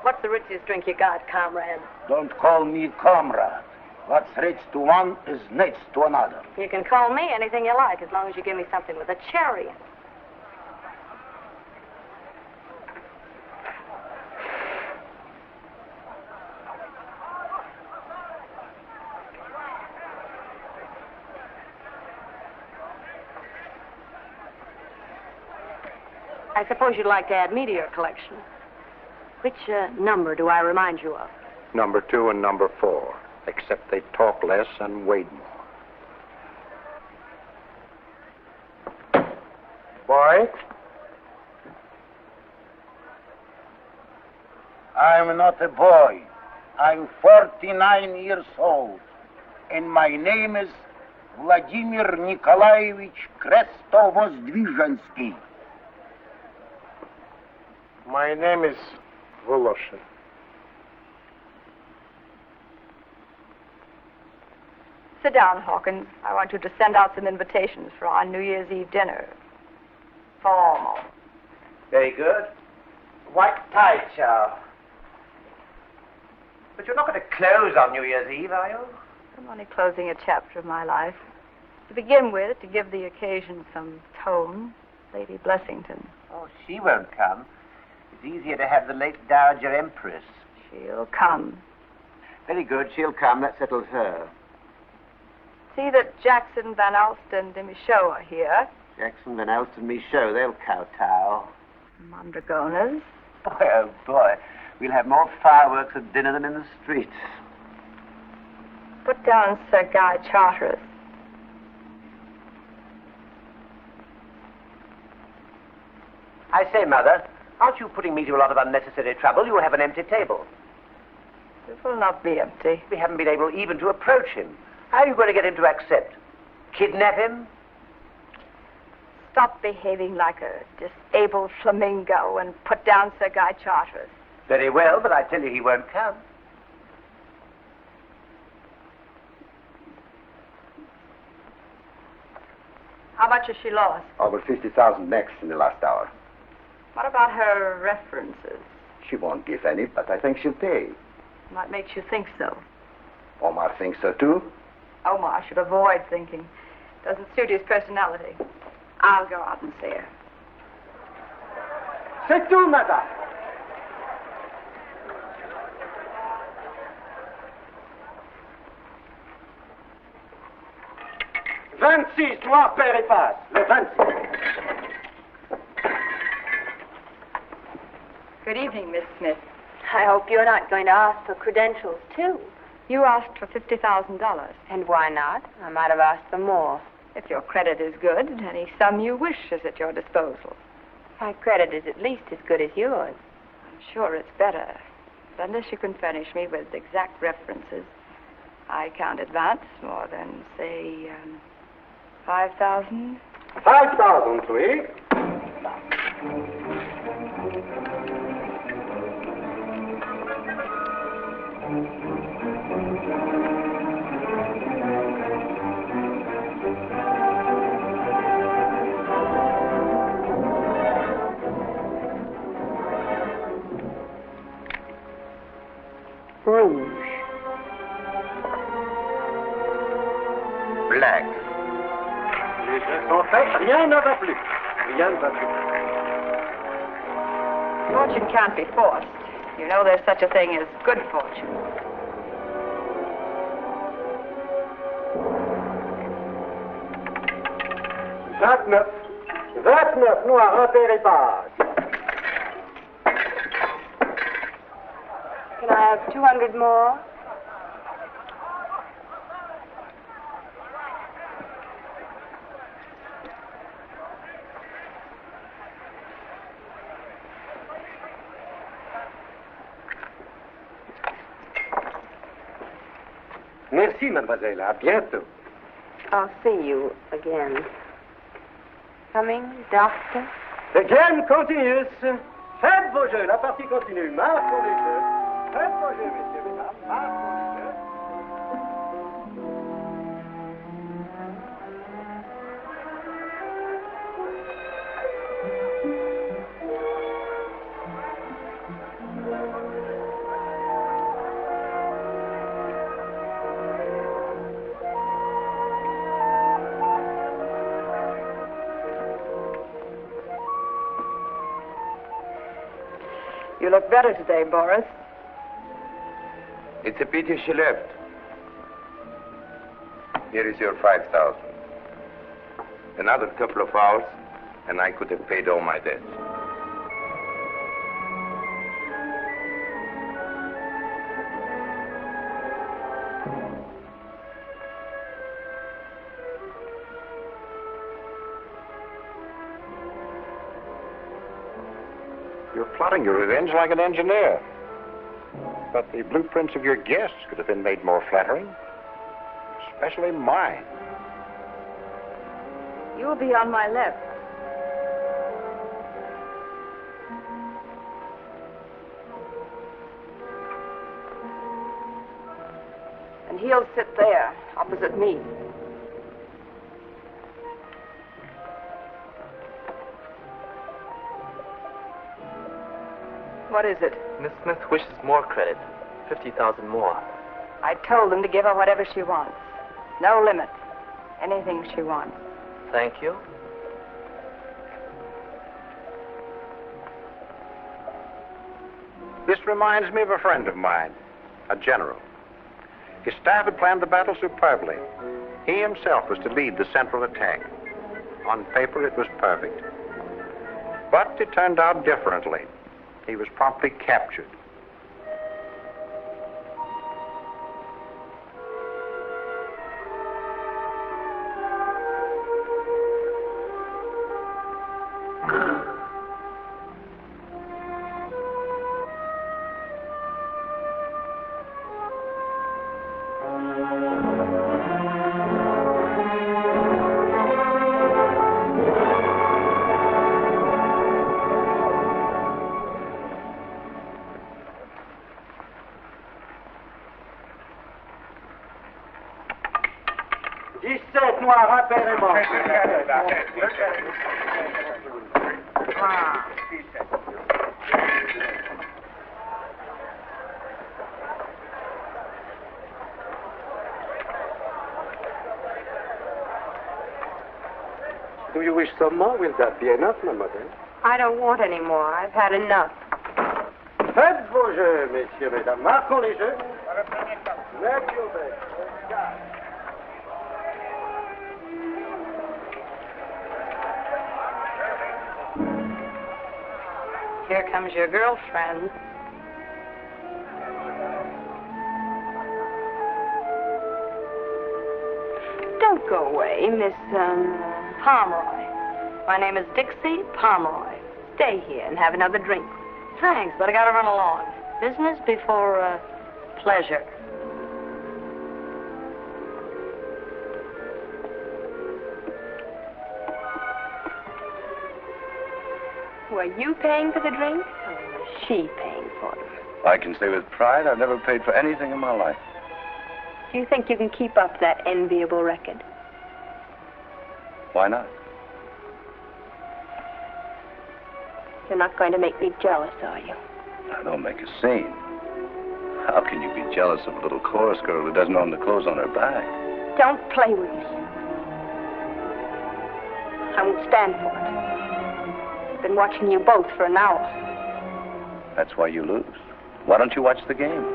What's the richest drink you got, comrade? Don't call me comrade. What's rich to one is next to another. You can call me anything you like as long as you give me something with a cherry in it. I suppose you'd like to add me to your collection. Which number do I remind you of? Number 2 and number 4, except they talk less and weigh more. Boy, I'm not a boy. I'm 49 years old, and my name is Vladimir Nikolaevich Krestovosdvizhensky. my name is Voloshin. Sit down, Hawkins. I want you to send out some invitations for our New Year's Eve dinner. Formal. Very good. White tie, Chow. But you're not going to close on New Year's Eve, are you? I'm only closing a chapter of my life. To begin with, to give the occasion some tone, Lady Blessington. Oh, she won't come. It's easier to have the late Dowager Empress. She'll come. Very good, she'll come. That settles her. See that Jackson, Van Alsten, and Michaud are here. Jackson, Van Alsten, Michaud, they'll kowtow. Mondragonas. Boy, oh boy. We'll have more fireworks at dinner than in the streets. Put down Sir Guy Charteris. I say, Mother, aren't you putting me to a lot of unnecessary trouble? You have an empty table. It will not be empty. We haven't been able even to approach him. How are you going to get him to accept? Kidnap him? Stop behaving like a disabled flamingo and put down Sir Guy Charteris. Very well, but I tell you he won't come. How much has she lost? Over 50,000 next in the last hour. What about her references? She won't give any, but I think she'll pay. What makes you think so? Omar thinks so too. Omar should avoid thinking. Doesn't suit his personality. I'll go out and see her. C'est tout, madame. Noir, père et passe. Le 26. Good evening, Miss Smith. I hope you're not going to ask for credentials, too. You asked for $50,000. And why not? I might have asked for more. If your credit is good, any sum you wish is at your disposal. My credit is at least as good as yours. I'm sure it's better. But unless you can furnish me with exact references, I can't advance more than, say, 5,000. 5,000, please. Rouge. Black. Les gestes sont faits, rien ne va plus. Rien ne va plus. Fortune can't be forced. You know there's such a thing as good fortune. $29, Noir, impair et page. Can I have 200 more? Merci, mademoiselle. À bientôt. I'll see you again. Coming, doctor? The game continues. Faites vos jeux, la partie continue. Marche pour les jeux. Faites vos jeux, messieurs, mesdames. Marche pour les jeux. You look better today, Boris. It's a pity she left. Here is your 5,000. Another couple of hours, and I could have paid all my debts. You're plotting your revenge like an engineer. But the blueprints of your guests could have been made more flattering. Especially mine. You will be on my left. And he'll sit there, opposite me. What is it? Miss Smith wishes more credit. 50,000 more. I told them to give her whatever she wants. No limit. Anything she wants. Thank you. This reminds me of a friend of mine, a general. His staff had planned the battle superbly. He himself was to lead the central attack. On paper, it was perfect. But it turned out differently. He was promptly captured. Noir, repérez-moi. Do you wish some more? Will that be enough, mademoiselle? I don't want any more. I've had enough. Faites vos jeux, messieurs, mesdames. Marquons les jeux. Let's go back. Here comes your girlfriend. Don't go away, Miss, Pomeroy. My name is Dixie Pomeroy. Stay here and have another drink. Thanks, but I gotta run along. Business before, pleasure. Were you paying for the drink, or was she paying for it? I can say with pride I've never paid for anything in my life. Do you think you can keep up that enviable record? Why not? You're not going to make me jealous, are you? Now, don't make a scene. How can you be jealous of a little chorus girl who doesn't own the clothes on her back? Don't play with me. I won't stand for it. I've been watching you both for an hour. That's why you lose. Why don't you watch the game?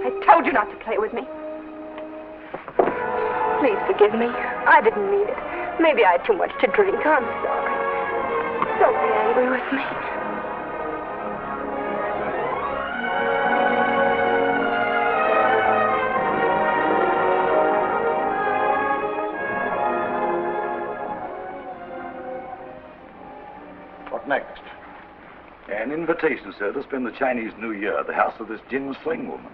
I told you not to play with me. Please forgive me. I didn't mean it. Maybe I had too much to drink. I'm sorry. Don't be angry with me. What next? An invitation, sir, to spend the Chinese New Year at the house of this Gin Sling woman.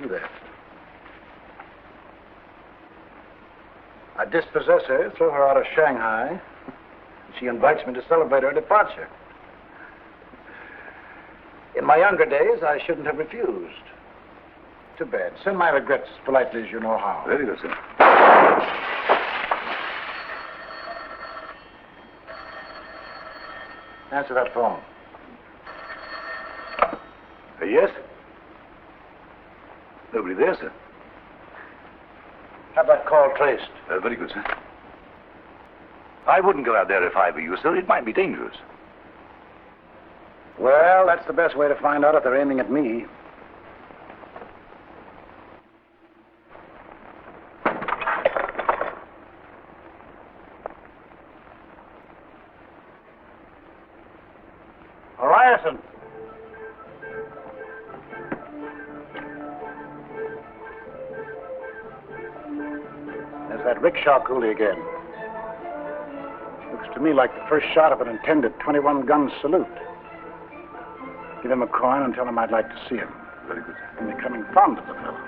See that? I dispossess her, throw her out of Shanghai. She invites me to celebrate her departure. In my younger days, I shouldn't have refused. Too bad. Send my regrets as politely as you know how. Very good, sir. Answer that phone. Yes? Nobody there, sir. Have that call traced. Very good, sir. I wouldn't go out there if I were you, sir. It might be dangerous. Well, that's the best way to find out if they're aiming at me. Ryerson. that rickshaw coolie again. Looks to me like the first shot of an intended 21-gun salute. Give him a coin and tell him I'd like to see him. Very good. I'm becoming fond of the fellow.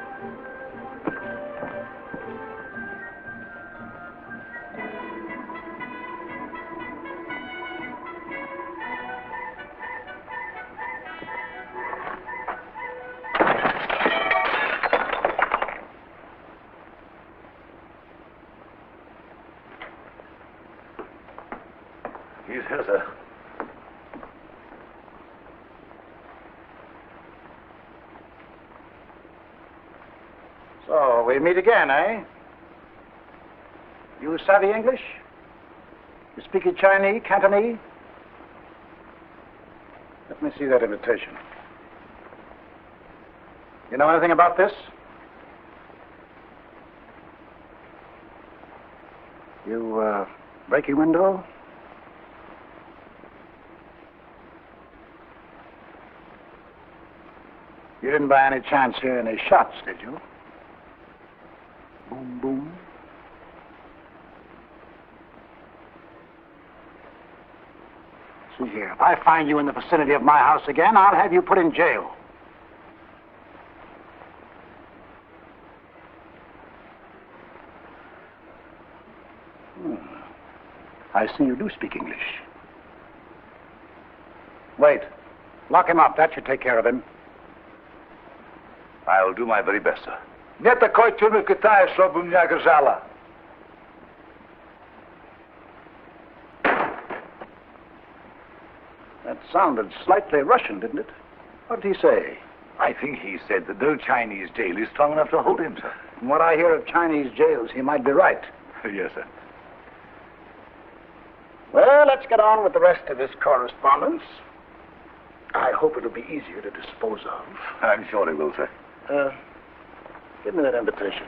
He's here, sir. So, we meet again, eh? You savvy English? You speak Chinese, Cantonese? Let me see that invitation. You know anything about this? You, break your window? You didn't by any chance hear any shots, did you? Boom, boom. See here, if I find you in the vicinity of my house again, I'll have you put in jail. I see you do speak English. Wait. Lock him up. That should take care of him. I'll do my very best, sir. Не такой тюрьмы в Китае, чтобы меня грызала. That sounded slightly Russian, didn't it? What did he say? I think he said that no Chinese jail is strong enough to hold him, sir. From what I hear of Chinese jails, he might be right. Yes, sir. Well, let's get on with the rest of this correspondence. I hope it'll be easier to dispose of. I'm sure it will, sir. Give me that invitation.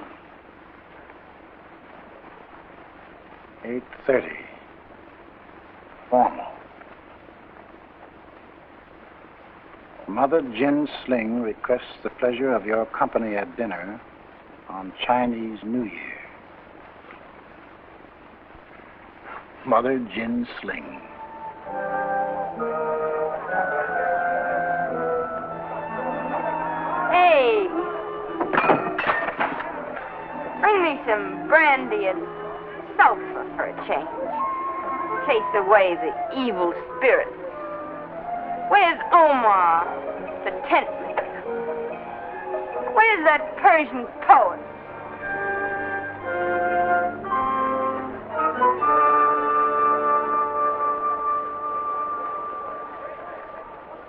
8:30. Formal. Mother Gin Sling requests the pleasure of your company at dinner on Chinese New Year. Mother Gin Sling. Hey! Bring me some brandy and sulphur for a change. Chase away the evil spirits. Where's Omar, the tent maker? Where's that Persian poet?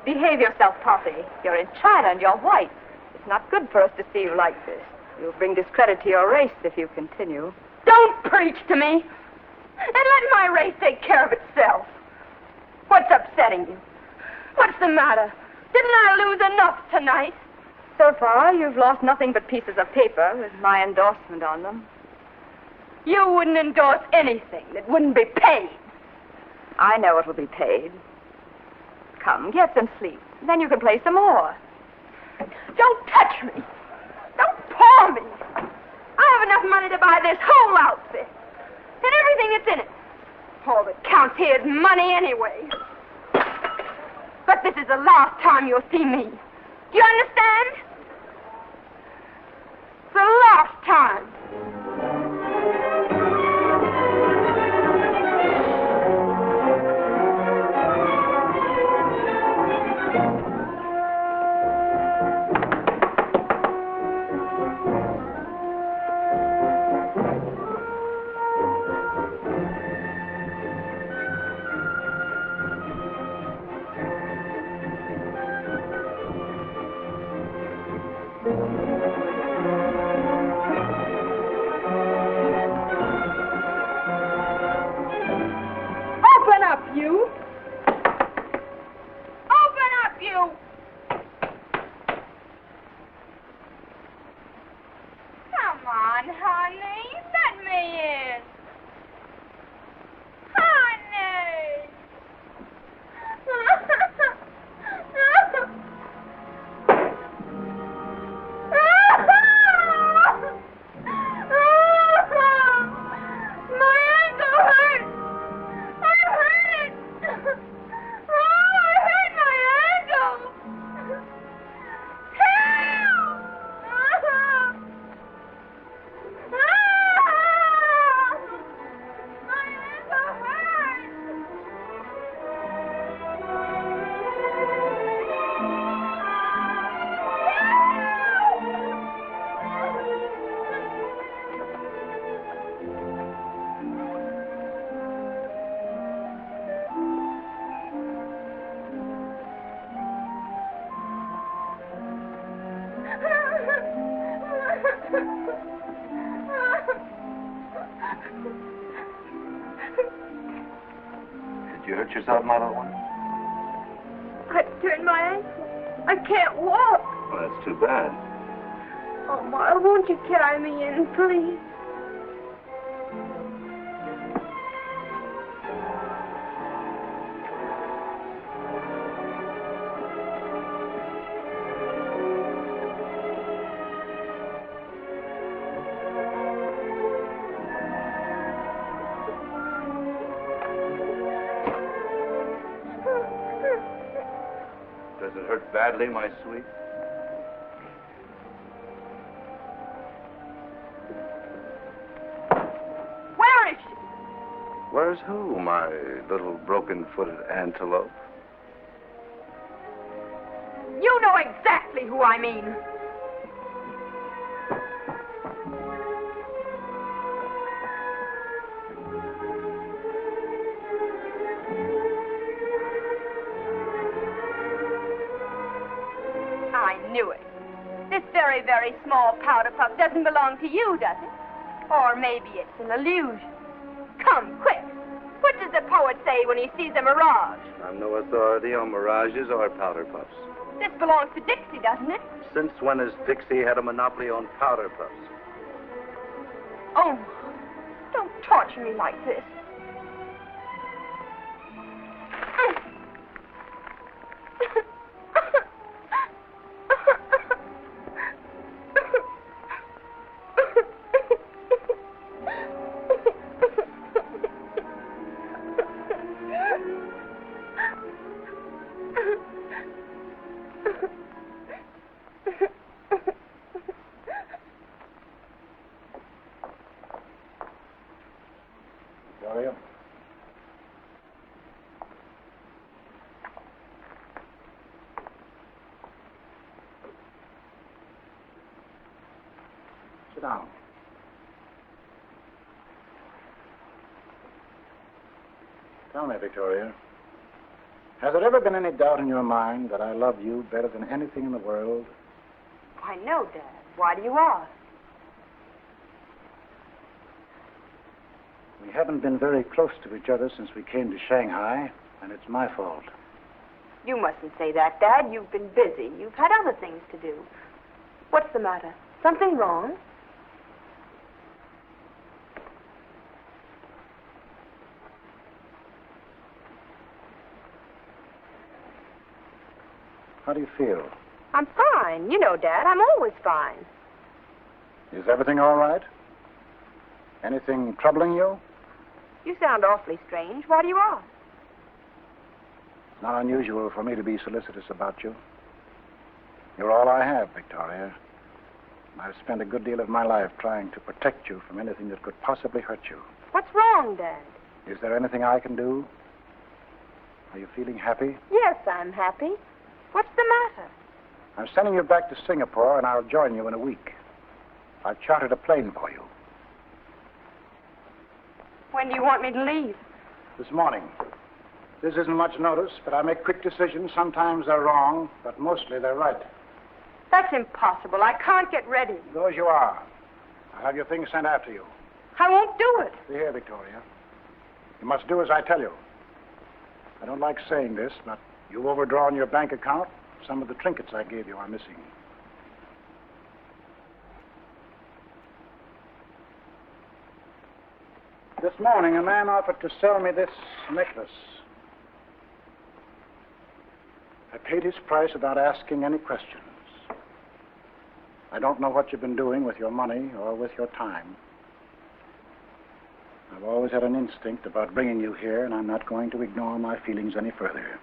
Behave yourself, Poppy. You're in China and you're white. It's not good for us to see you like this. You'll bring discredit to your race if you continue. Don't preach to me! And let my race take care of itself. What's upsetting you? What's the matter? Didn't I lose enough tonight? So far, you've lost nothing but pieces of paper with my endorsement on them. You wouldn't endorse anything that wouldn't be paid. I know it'll be paid. Come, get some sleep. Then you can play some more. Don't touch me. Don't paw me. I have enough money to buy this whole outfit. And everything that's in it. All that counts here is money anyway. But this is the last time you'll see me. Do you understand? The last time. Did you hurt yourself, my little one? I turned my ankle. I can't walk. Well, that's too bad. Oh, Ma, won't you carry me in, please? Does it hurt badly, my sweet? Where is she? Where's who, my little broken-footed antelope? You know exactly who I mean. I knew it. This very, very small powder puff doesn't belong to you, does it? Or maybe it's an illusion. Come, quick. What does the poet say when he sees a mirage? I'm no authority on mirages or powder puffs. This belongs to Dixie, doesn't it? Since when has Dixie had a monopoly on powder puffs? Oh, don't torture me like this. Victoria? Sit down. Tell me, Victoria, has there ever been any doubt in your mind that I love you better than anything in the world? Why, no, Dad. Why do you ask? We haven't been very close to each other since we came to Shanghai, and it's my fault. You mustn't say that, Dad. You've been busy. You've had other things to do. What's the matter? Something wrong? How do you feel? I'm fine. You know, Dad, I'm always fine. Is everything all right? Anything troubling you? You sound awfully strange. Why do you ask? It's not unusual for me to be solicitous about you. You're all I have, Victoria. I've spent a good deal of my life trying to protect you from anything that could possibly hurt you. What's wrong, Dad? Is there anything I can do? Are you feeling happy? Yes, I'm happy. What's the matter? I'm sending you back to Singapore, and I'll join you in a week. I've chartered a plane for you. When do you want me to leave? This morning. This isn't much notice, but I make quick decisions. Sometimes they're wrong, but mostly they're right. That's impossible. I can't get ready. Go as you are. I'll have your things sent after you. I won't do it. See here, Victoria. You must do as I tell you. I don't like saying this, but you've overdrawn your bank account. Some of the trinkets I gave you are missing. This morning, a man offered to sell me this necklace. I paid his price without asking any questions. I don't know what you've been doing with your money or with your time. I've always had an instinct about bringing you here, and I'm not going to ignore my feelings any further.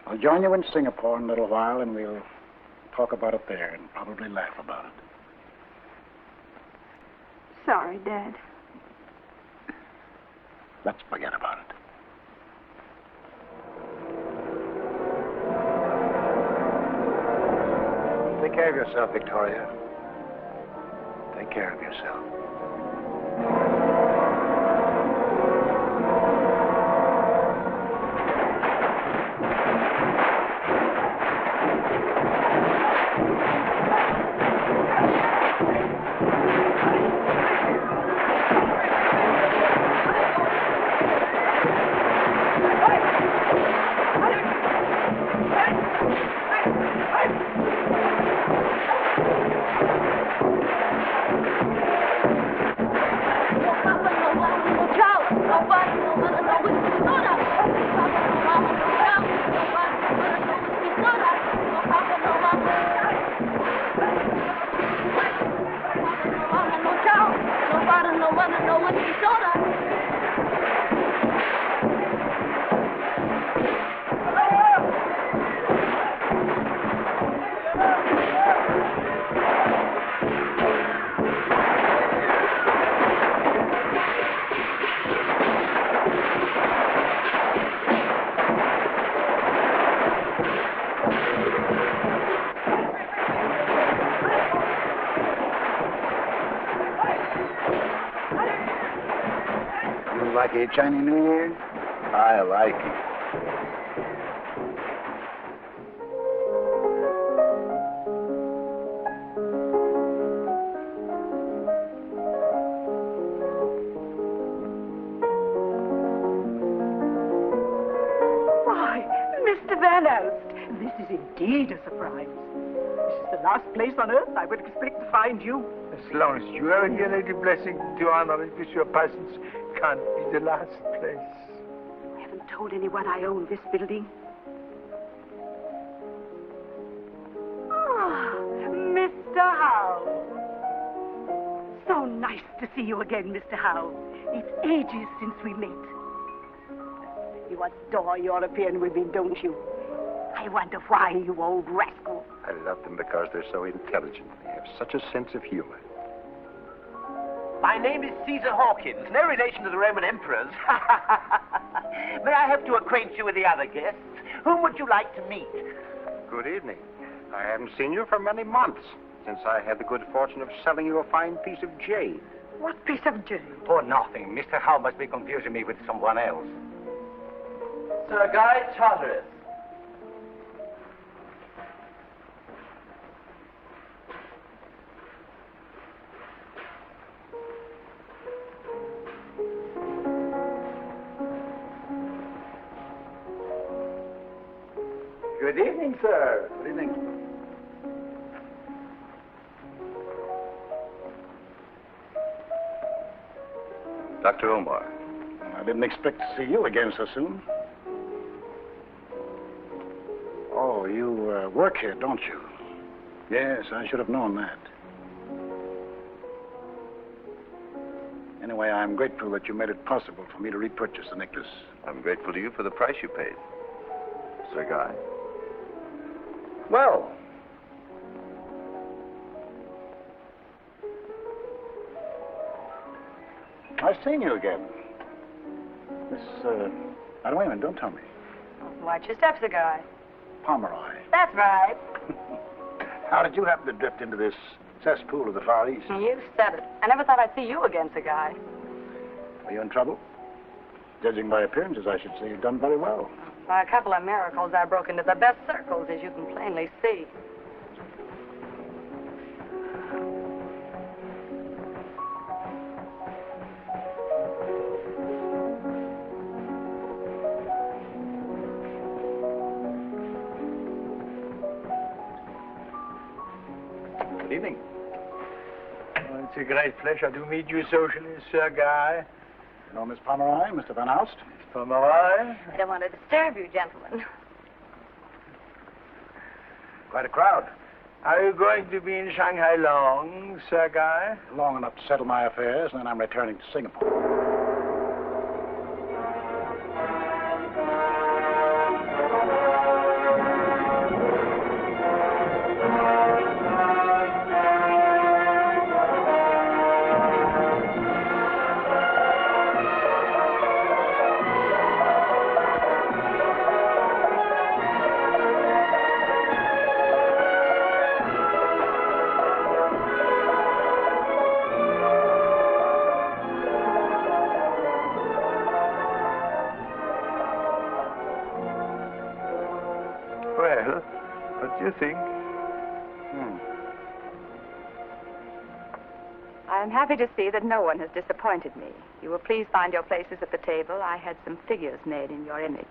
I'll join you in Singapore in a little while, and we'll talk about it there and probably laugh about it. Sorry, Dad. Let's forget about it. Take care of yourself, Victoria. Take care of yourself. Hello, what's the soda? Like a Chinese New Year? I like it. Why, Mr. Van Elst, this is indeed a surprise. This is the last place on earth I would expect to find you. As long as you are here, Lady Blessing, to honor it with your presence can't be the last place. I haven't told anyone I own this building. Ah, Mr. Howe. So nice to see you again, Mr. Howe. It's ages since we met. You adore European women, don't you? I wonder why, you old rascal. I love them because they're so intelligent. They have such a sense of humor. My name is Caesar Hawkins, no relation to the Roman emperors. May I have to acquaint you with the other guests? Whom would you like to meet? Good evening. I haven't seen you for many months, since I had the good fortune of selling you a fine piece of jade. What piece of jade? Oh, nothing. Mr. Howe must be confusing me with someone else. Sir Guy Charteris. Good evening, sir. Good evening. Dr. Omar. I didn't expect to see you again so soon. Oh, you work here, don't you? Yes, I should have known that. Anyway, I'm grateful that you made it possible for me to repurchase the necklace. I'm grateful to you for the price you paid, Sir Guy. Well, I've seen you again. Miss, now, wait a minute, don't tell me. Watch your steps, Sir Guy. Pomeroy. That's right. How did you happen to drift into this cesspool of the Far East? You said it. I never thought I'd see you again, Sir Guy. Are you in trouble? Judging by appearances, I should say you've done very well. By a couple of miracles, I broke into the best circles, as you can plainly see. Good evening. Oh, it's a great pleasure to meet you socially, Sir Guy. You know Miss Pomeroy, Mr. Van Alst? Miss Pomeroy? I don't want to disturb you, gentlemen. Quite a crowd. Are you going to be in Shanghai long, Sir Guy? Long enough to settle my affairs, and then I'm returning to Singapore. Well, what do you think? I am happy to see that no one has disappointed me. You will please find your places at the table. I had some figures made in your image.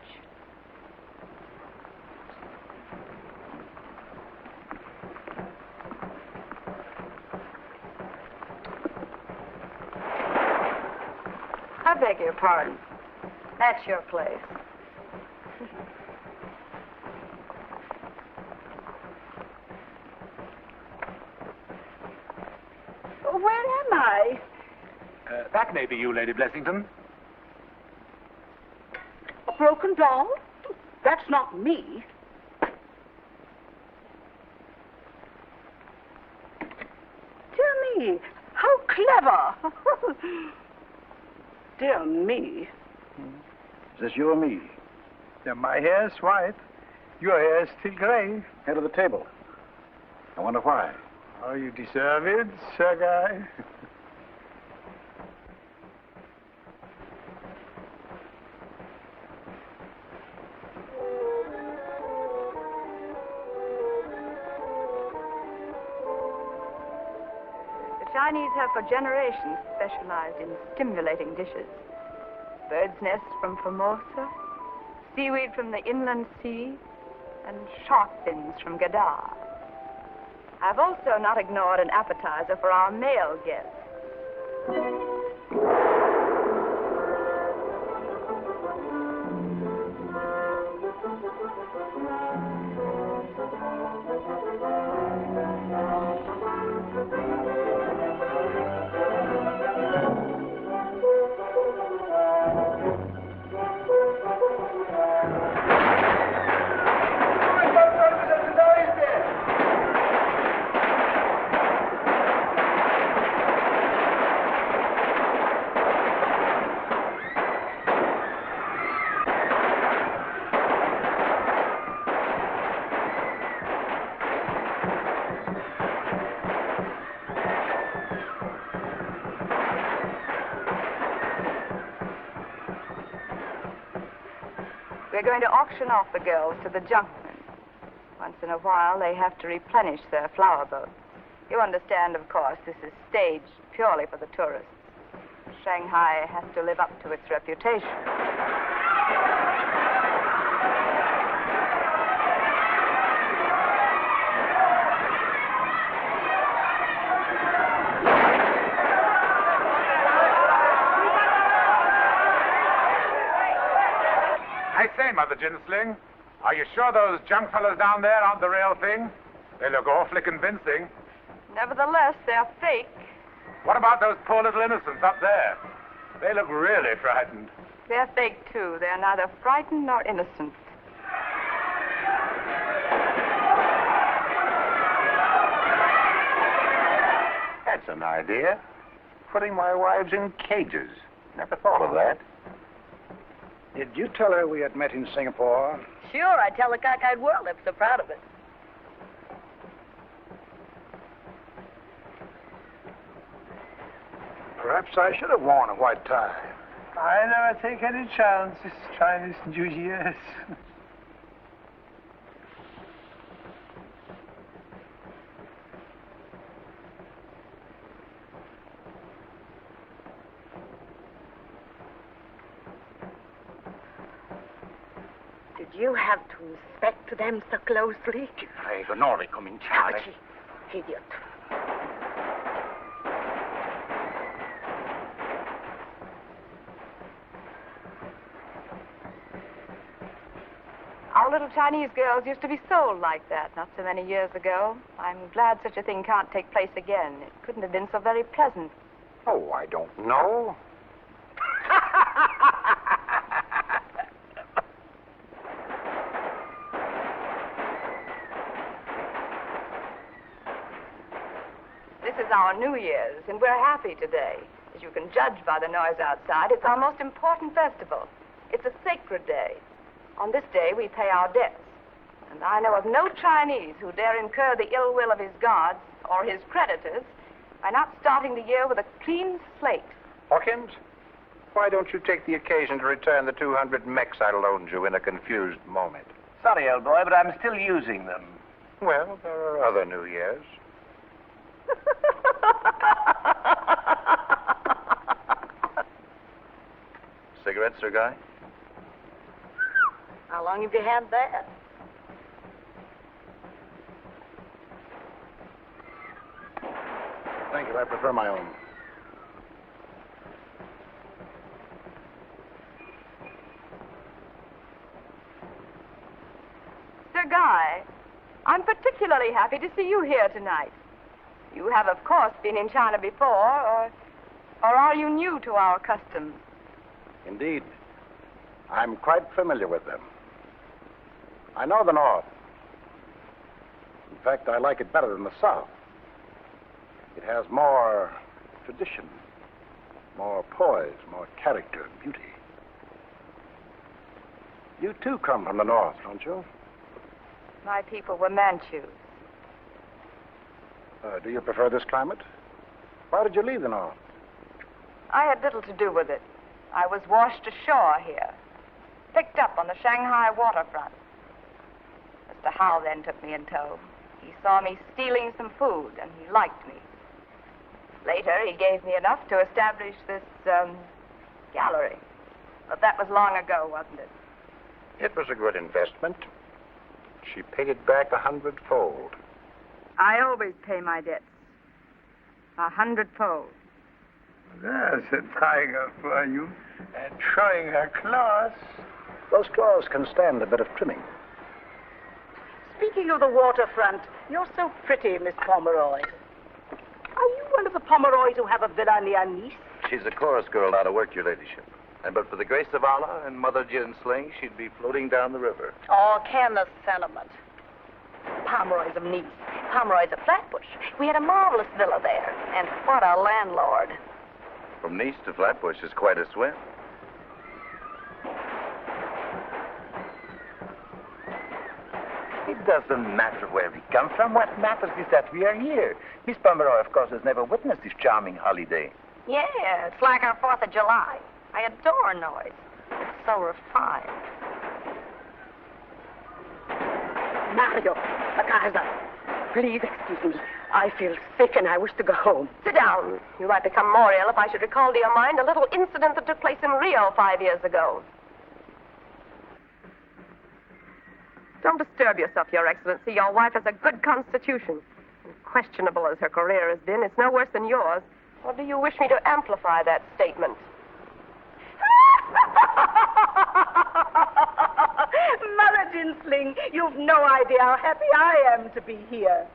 I beg your pardon. That's your place. Where am I? That may be you, Lady Blessington. A broken doll? That's not me. Dear me, how clever. Dear me. Is this you or me? Yeah, my hair's white. Your hair's still gray. Head of the table. I wonder why. Oh, you deserve it, Sir Guy. The Chinese have for generations specialized in stimulating dishes. Bird's nest from Formosa, seaweed from the inland sea, and shark fins from Gadar. I've also not ignored an appetizer for our male guests. We're going to auction off the girls to the junkmen. Once in a while, they have to replenish their flower boats. You understand, of course, this is staged purely for the tourists. Shanghai has to live up to its reputation. I say, Mother Gin Sling, are you sure those junk fellows down there aren't the real thing? They look awfully convincing. Nevertheless, they're fake. What about those poor little innocents up there? They look really frightened. They're fake, too. They're neither frightened nor innocent. That's an idea. Putting my wives in cages. Never thought of that. Did you tell her we had met in Singapore? Sure, I tell the cockeyed world. I'm so proud of it. Perhaps I should have worn a white tie. I never take any chances, Chinese New Year's. Did you have to inspect them so closely? Ti prego, non ricominciare. Taci, idiot. Our little Chinese girls used to be sold like that not so many years ago. I'm glad such a thing can't take place again. It couldn't have been so very pleasant. Oh, I don't know. This is our New Year's, and we're happy today. As you can judge by the noise outside, it's our most important festival. It's a sacred day. On this day, we pay our debts. And I know of no Chinese who dare incur the ill will of his gods or his creditors by not starting the year with a clean slate. Hawkins, why don't you take the occasion to return the 200 mechs I loaned you in a confused moment? Sorry, old boy, but I'm still using them. Well, there are other New Years. Cigarette, Sir Guy? How long have you had that? Thank you. I prefer my own. Sir Guy, I'm particularly happy to see you here tonight. You have, of course, been in China before, Or are you new to our customs? Indeed. I'm quite familiar with them. I know the North. In fact, I like it better than the South. It has more tradition, more poise, more character and beauty. You too come from the North, don't you? My people were Manchus. Do you prefer this climate? Why did you leave the North? I had little to do with it. I was washed ashore here, picked up on the Shanghai waterfront. Mr. Howe then took me in tow. He saw me stealing some food, and he liked me. Later, he gave me enough to establish this, gallery. But that was long ago, wasn't it? It was a good investment. She paid it back 100-fold. I always pay my debts. 100-fold. There's a tiger for you. And showing her claws. Those claws can stand a bit of trimming. Speaking of the waterfront, you're so pretty, Miss Pomeroy. Are you one of the Pomeroys who have a villa near Nice? She's a chorus girl out of work, Your Ladyship. And but for the grace of Allah and Mother Gin Sling, she'd be floating down the river. Oh, careless sentiment. Pomeroy's of Nice. Pomeroy's of Flatbush. We had a marvelous villa there. And what a landlord. From Nice to Flatbush is quite a swim. It doesn't matter where we come from. What matters is that we are here. Miss Pomeroy, of course, has never witnessed this charming holiday. Yeah, it's like our 4th of July. I adore noise. It's so refined. Mario, the Kaiser. Please excuse me. I feel sick and I wish to go home. Sit down. You might become more ill if I should recall to your mind a little incident that took place in Rio 5 years ago. Don't disturb yourself, Your Excellency. Your wife has a good constitution. And questionable as her career has been, it's no worse than yours. Or do you wish me to amplify that statement? Mother Gin Sling, you've no idea how happy I am to be here.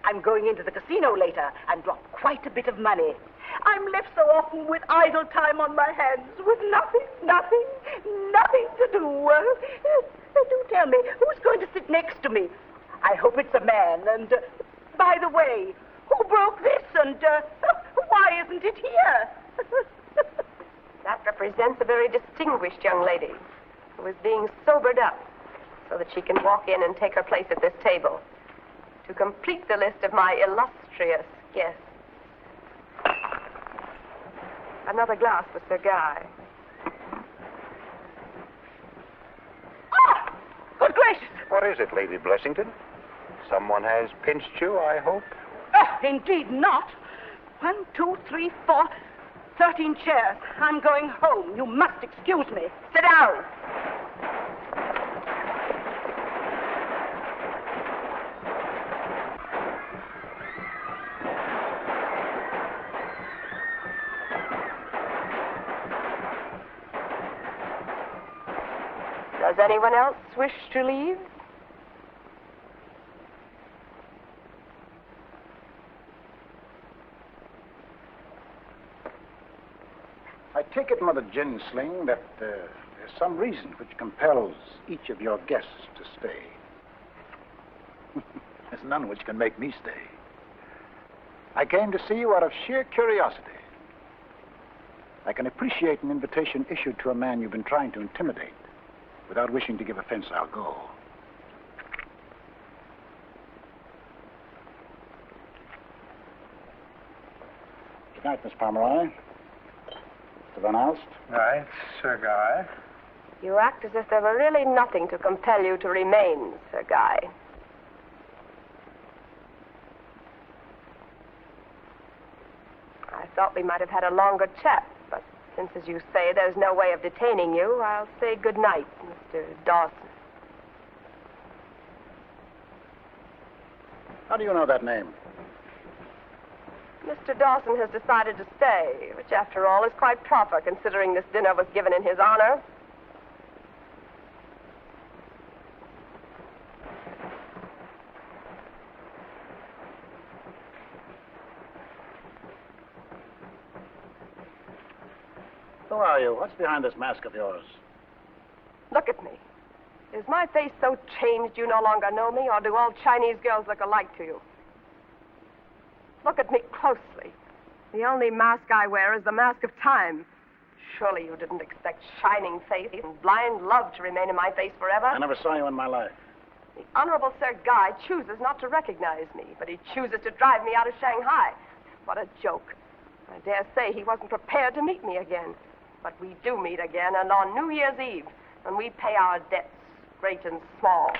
I'm going into the casino later and drop quite a bit of money. I'm left so often with idle time on my hands, with nothing to do. Do tell me, who's going to sit next to me? I hope it's a man. And, by the way, who broke this? And why isn't it here? That represents a very distinguished young lady who is being sobered up so that she can walk in and take her place at this table to complete the list of my illustrious guests. Another glass for Sir Guy. Good gracious! What is it, Lady Blessington? Someone has pinched you, I hope? Indeed not. 1, 2, 3, 4, 13 chairs. I'm going home. You must excuse me. Sit down. Does anyone else wish to leave? I take it, Mother Gin Sling, that there's some reason which compels each of your guests to stay. There's none which can make me stay. I came to see you out of sheer curiosity. I can appreciate an invitation issued to a man you've been trying to intimidate. Without wishing to give offense, I'll go. Good night, Miss Pomeroy. Mr. Van Alst. Right, Sir Guy. You act as if there were really nothing to compel you to remain, Sir Guy. I thought we might have had a longer chat, but since, as you say, there's no way of detaining you, I'll say good night, Mr. Dawson. How do you know that name? Mr. Dawson has decided to stay, which, after all, is quite proper, considering this dinner was given in his honor. Who are you? What's behind this mask of yours? Look at me. Is my face so changed you no longer know me, or do all Chinese girls look alike to you? Look at me closely. The only mask I wear is the mask of time. Surely you didn't expect shining faith and blind love to remain in my face forever. I never saw you in my life. The Honorable Sir Guy chooses not to recognize me, but he chooses to drive me out of Shanghai. What a joke. I dare say he wasn't prepared to meet me again. But we do meet again, and on New Year's Eve, when we pay our debts, great and small.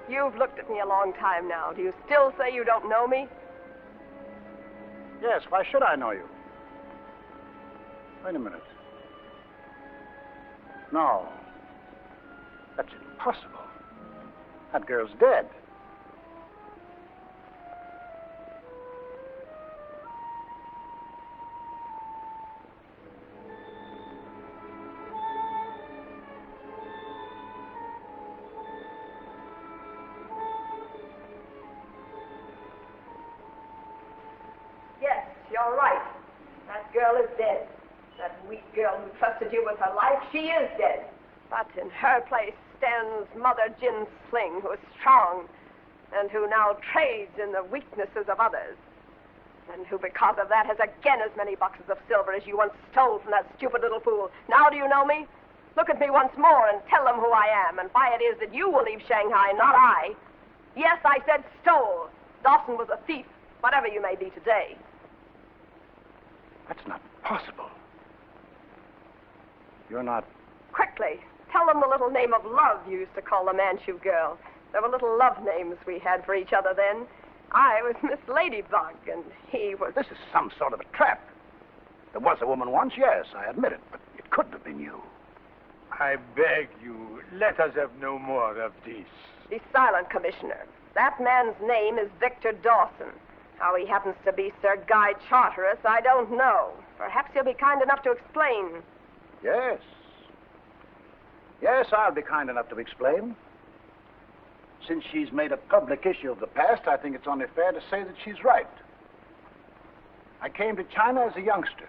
You've looked at me a long time now. Do you still say you don't know me? Yes, why should I know you? Wait a minute. No. That's impossible. That girl's dead. Yes, you're right. That girl is dead. That weak girl who trusted you with her life, she is dead. But in her place stands Mother Gin Sling, who is strong, and who now trades in the weaknesses of others, and who, because of that, has again as many boxes of silver as you once stole from that stupid little fool. Now do you know me? Look at me once more and tell them who I am, and why it is that you will leave Shanghai, not I. Yes, I said stole. Dawson was a thief, whatever you may be today. That's not possible. You're not... Quickly, tell them the little name of love you used to call the Manchu girl. There were little love names we had for each other then. I was Miss Ladybug, and he was... This is some sort of a trap. There was a woman once, yes, I admit it, but it couldn't have been you. I beg you, let us have no more of this. Be silent, Commissioner. That man's name is Victor Dawson. How he happens to be Sir Guy Charteris, I don't know. Perhaps you'll be kind enough to explain. Yes. Yes, I'll be kind enough to explain. Since she's made a public issue of the past, I think it's only fair to say that she's right. I came to China as a youngster.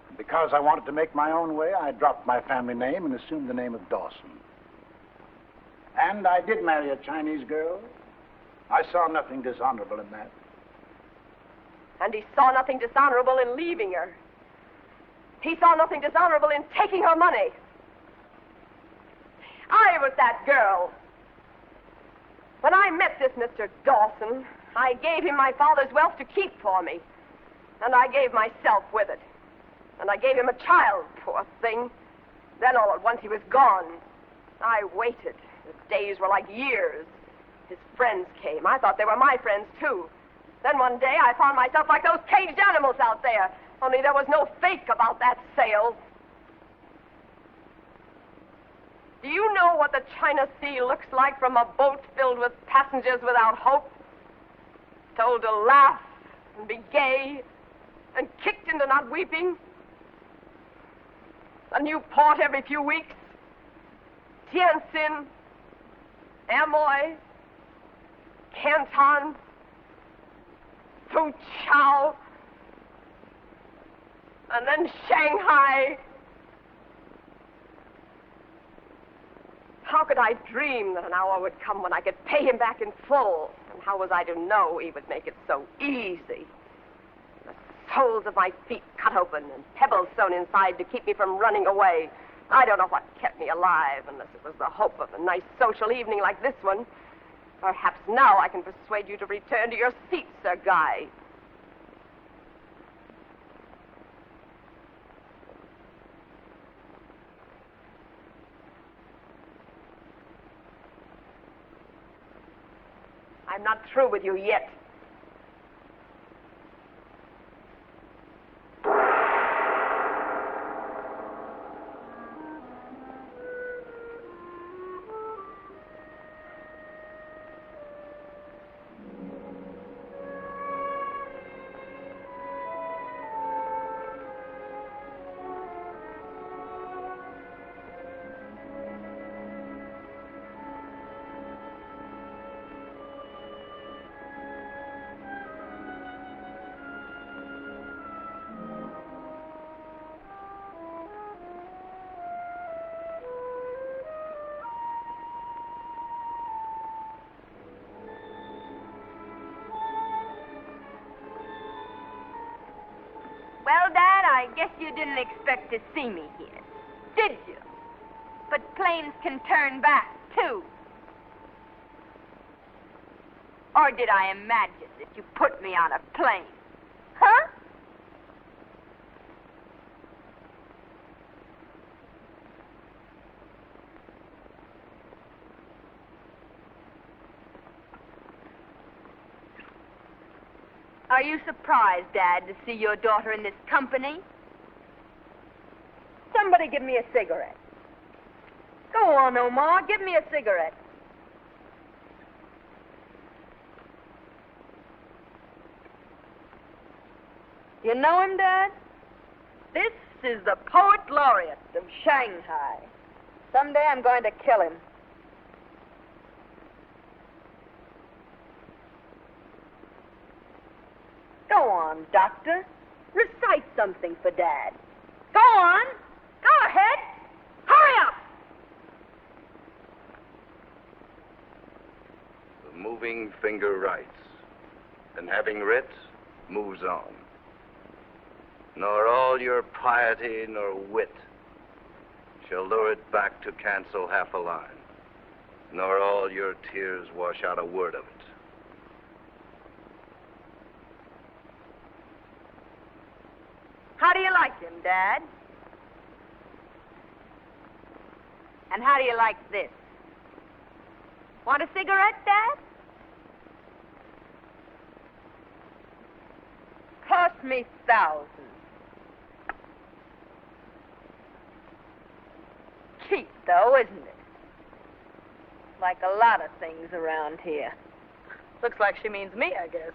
And because I wanted to make my own way, I dropped my family name and assumed the name of Dawson. And I did marry a Chinese girl. I saw nothing dishonorable in that. And he saw nothing dishonorable in leaving her. He saw nothing dishonorable in taking her money. I was that girl. When I met this Mr. Dawson, I gave him my father's wealth to keep for me. And I gave myself with it. And I gave him a child, poor thing. Then all at once he was gone. I waited. The days were like years. His friends came. I thought they were my friends, too. Then one day I found myself like those caged animals out there. Only there was no fake about that sale. Do you know what the China Sea looks like from a boat filled with passengers without hope? Told to laugh and be gay and kicked into not weeping? A new port every few weeks? Tientsin, Amoy, Canton, Fuchao, and then Shanghai. How could I dream that an hour would come when I could pay him back in full? And how was I to know he would make it so easy? The soles of my feet cut open and pebbles sewn inside to keep me from running away. I don't know what kept me alive, unless it was the hope of a nice social evening like this one. Perhaps now I can persuade you to return to your seat, Sir Guy. I'm not through with you yet. Well, Dad, I guess you didn't expect to see me here, did you? But planes can turn back, too. Or did I imagine that you put me on a plane? Huh? Are you surprised, Dad, to see your daughter in this company? Somebody give me a cigarette. Go on, Omar, give me a cigarette. You know him, Dad? This is the poet laureate of Shanghai. Someday I'm going to kill him. Go on, Doctor. Recite something for Dad. Go on. Go ahead. Hurry up. The moving finger writes, and having writ, moves on. Nor all your piety nor wit shall lure it back to cancel half a line, nor all your tears wash out a word of it. How do you like him, Dad? And how do you like this? Want a cigarette, Dad? Cost me thousands. Cheap, though, isn't it? Like a lot of things around here. Looks like she means me, I guess.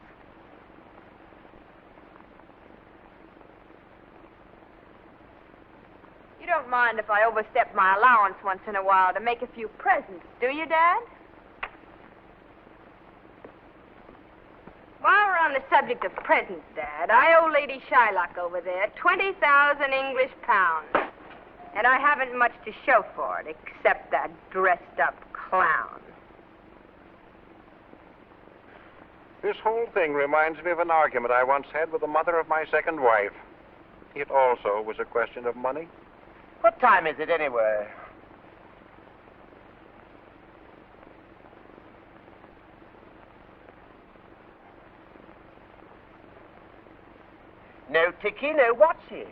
You don't mind if I overstep my allowance once in a while to make a few presents, do you, Dad? While we're on the subject of presents, Dad, I owe Lady Shylock over there 20,000 English pounds. And I haven't much to show for it, except that dressed-up clown. This whole thing reminds me of an argument I once had with the mother of my second wife. It also was a question of money. What time is it, anyway? No ticky, no watching.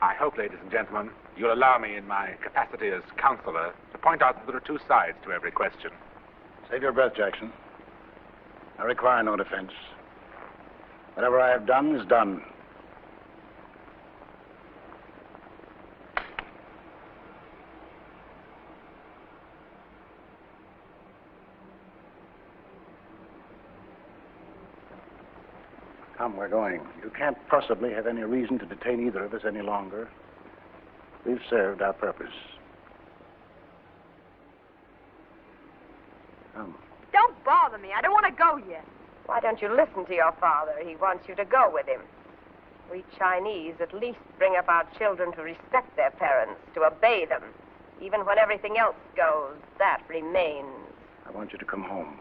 I hope, ladies and gentlemen, you'll allow me in my capacity as counselor to point out that there are two sides to every question. Save your breath, Jackson. I require no defense. Whatever I have done is done. Come, we're going. You can't possibly have any reason to detain either of us any longer. We've served our purpose. Come. Don't bother me. I don't want to go yet. Why don't you listen to your father? He wants you to go with him. We Chinese at least bring up our children to respect their parents, to obey them. Even when everything else goes, that remains. I want you to come home.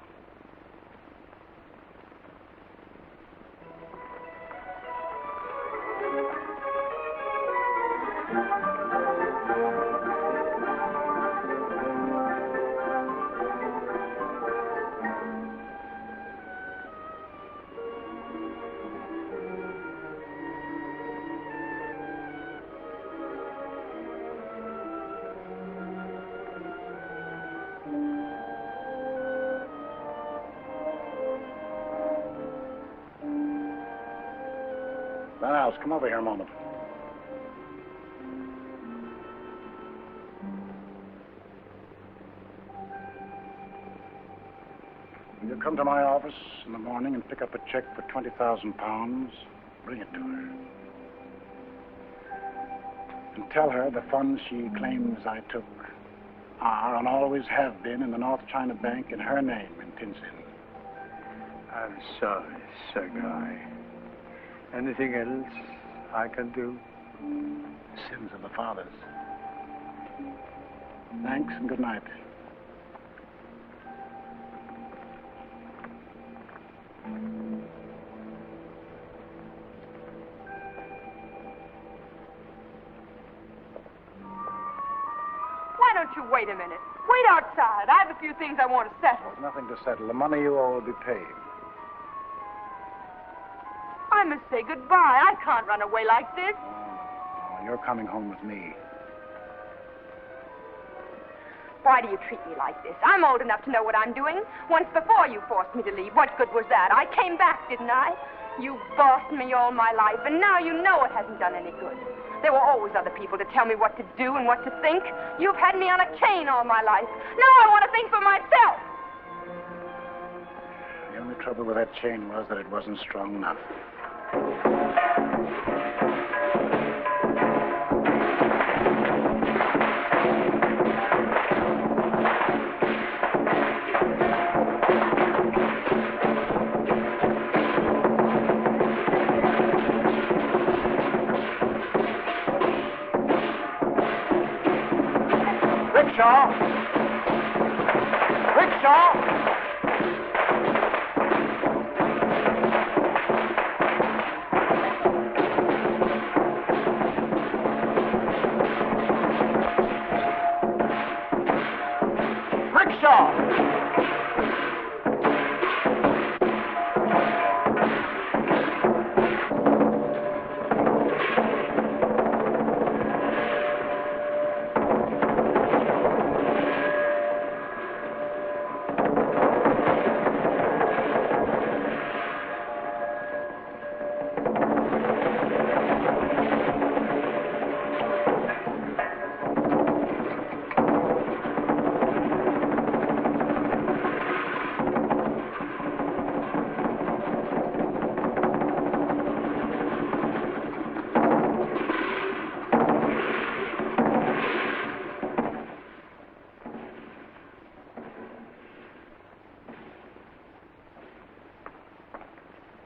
Come over here a moment. Will you come to my office in the morning and pick up a check for 20,000 pounds? Bring it to her. And tell her the funds she claims I took are and always have been in the North China Bank in her name in Tientsin. I'm sorry, Sir Guy. Anything else I can do? Sins of the fathers. Thanks and good night. don't you wait a minute? Wait outside. I have a few things I want to settle. There's nothing to settle. The money you owe will be paid. I must say goodbye. I can't run away like this. Oh, you're coming home with me. Why do you treat me like this? I'm old enough to know what I'm doing. Once before you forced me to leave. What good was that? I came back, didn't I? You bossed me all my life, and now you know it hasn't done any good. There were always other people to tell me what to do and what to think. You've had me on a chain all my life. Now I want to think for myself. The only trouble with that chain was that it wasn't strong enough. Rickshaw!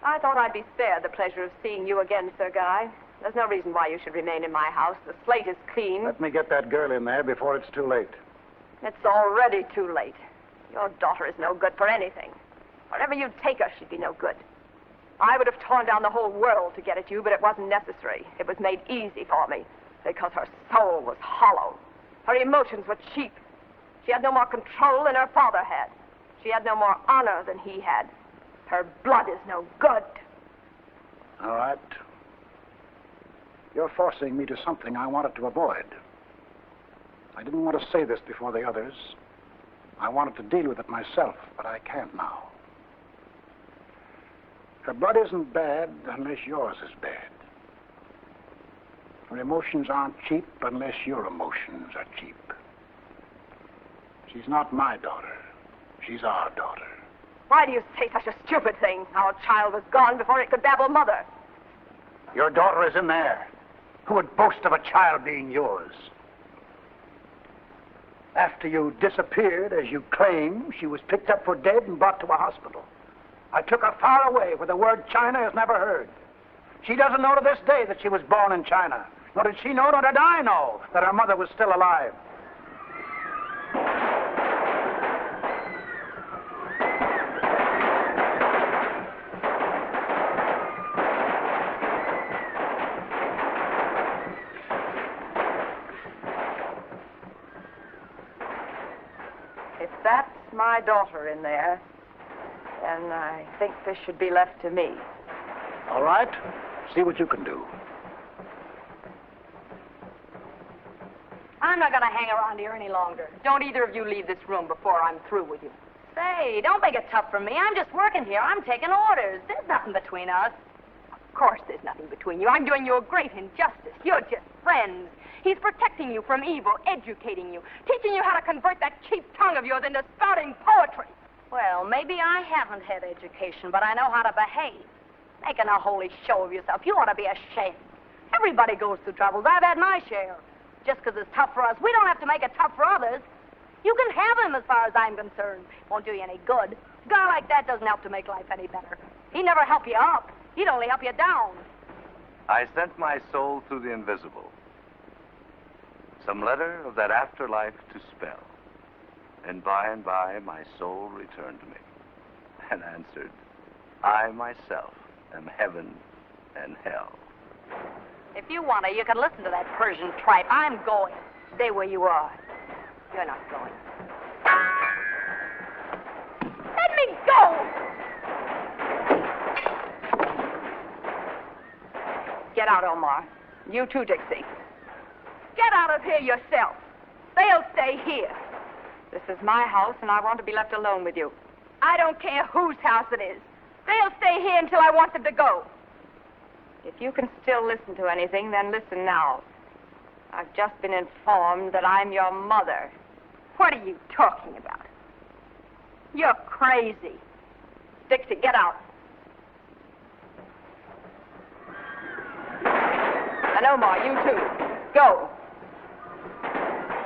I thought I'd be spared the pleasure of seeing you again, Sir Guy. There's no reason why you should remain in my house. The slate is clean. Let me get that girl in there before it's too late. It's already too late. Your daughter is no good for anything. Wherever you'd take her, she'd be no good. I would have torn down the whole world to get at you, but it wasn't necessary. It was made easy for me because her soul was hollow. Her emotions were cheap. She had no more control than her father had. She had no more honor than he had. Her blood is no good. All right. You're forcing me to something I wanted to avoid. I didn't want to say this before the others. I wanted to deal with it myself, but I can't now. Her blood isn't bad unless yours is bad. Her emotions aren't cheap unless your emotions are cheap. She's not my daughter. She's our daughter. Why do you say such a stupid thing? Our child was gone before it could babble mother. Your daughter is in there. Who would boast of a child being yours? After you disappeared, as you claim, she was picked up for dead and brought to a hospital. I took her far away where the word China is never heard. She doesn't know to this day that she was born in China. Nor did she know, nor did I know, that her mother was still alive. If that's my daughter in there, then I think this should be left to me. All right. See what you can do. I'm not going to hang around here any longer. Don't either of you leave this room before I'm through with you. Say, don't make it tough for me. I'm just working here. I'm taking orders. There's nothing between us. Of course there's nothing between you. I'm doing you a great injustice. You're just friends. He's protecting you from evil, educating you, teaching you how to convert that cheap tongue of yours into spouting poetry. Well, maybe I haven't had education, but I know how to behave. Making a holy show of yourself. You ought to be ashamed. Everybody goes through troubles. I've had my share. Just because it's tough for us, we don't have to make it tough for others. You can have him as far as I'm concerned. Won't do you any good. A guy like that doesn't help to make life any better. He'd never help you up. He'd only help you down. I sent my soul through the invisible. Some letter of that afterlife to spell. And by my soul returned to me and answered, I myself am heaven and hell. If you want to, you can listen to that Persian tripe. I'm going. Stay where you are. You're not going. Let me go! Get out, Omar. You too, Dixie. Get out of here yourself. They'll stay here. This is my house, and I want to be left alone with you. I don't care whose house it is. They'll stay here until I want them to go. If you can still listen to anything, then listen now. I've just been informed that I'm your mother. What are you talking about? You're crazy. Dixie, get out. And Omar, you too. Go.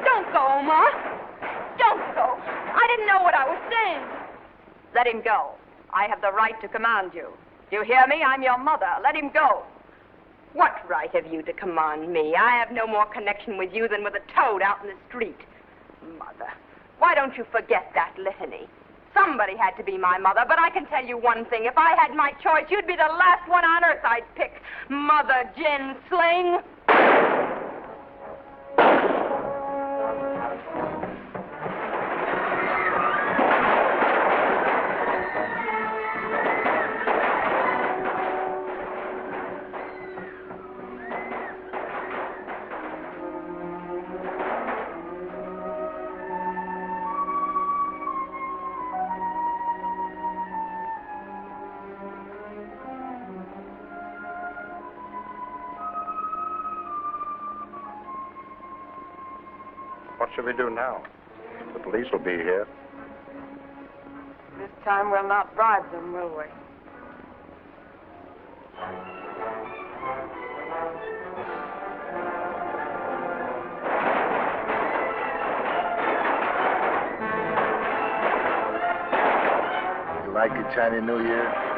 Don't go, Omar. Don't go. I didn't know what I was saying. Let him go. I have the right to command you. Do you hear me? I'm your mother. Let him go. What right have you to command me? I have no more connection with you than with a toad out in the street. Mother. Why don't you forget that litany? Somebody had to be my mother, but I can tell you one thing. If I had my choice, you'd be the last one on earth I'd pick. Mother Gin Sling. What shall we do now? The police will be here. This time we'll not bribe them, will we? You like your Chinese New Year?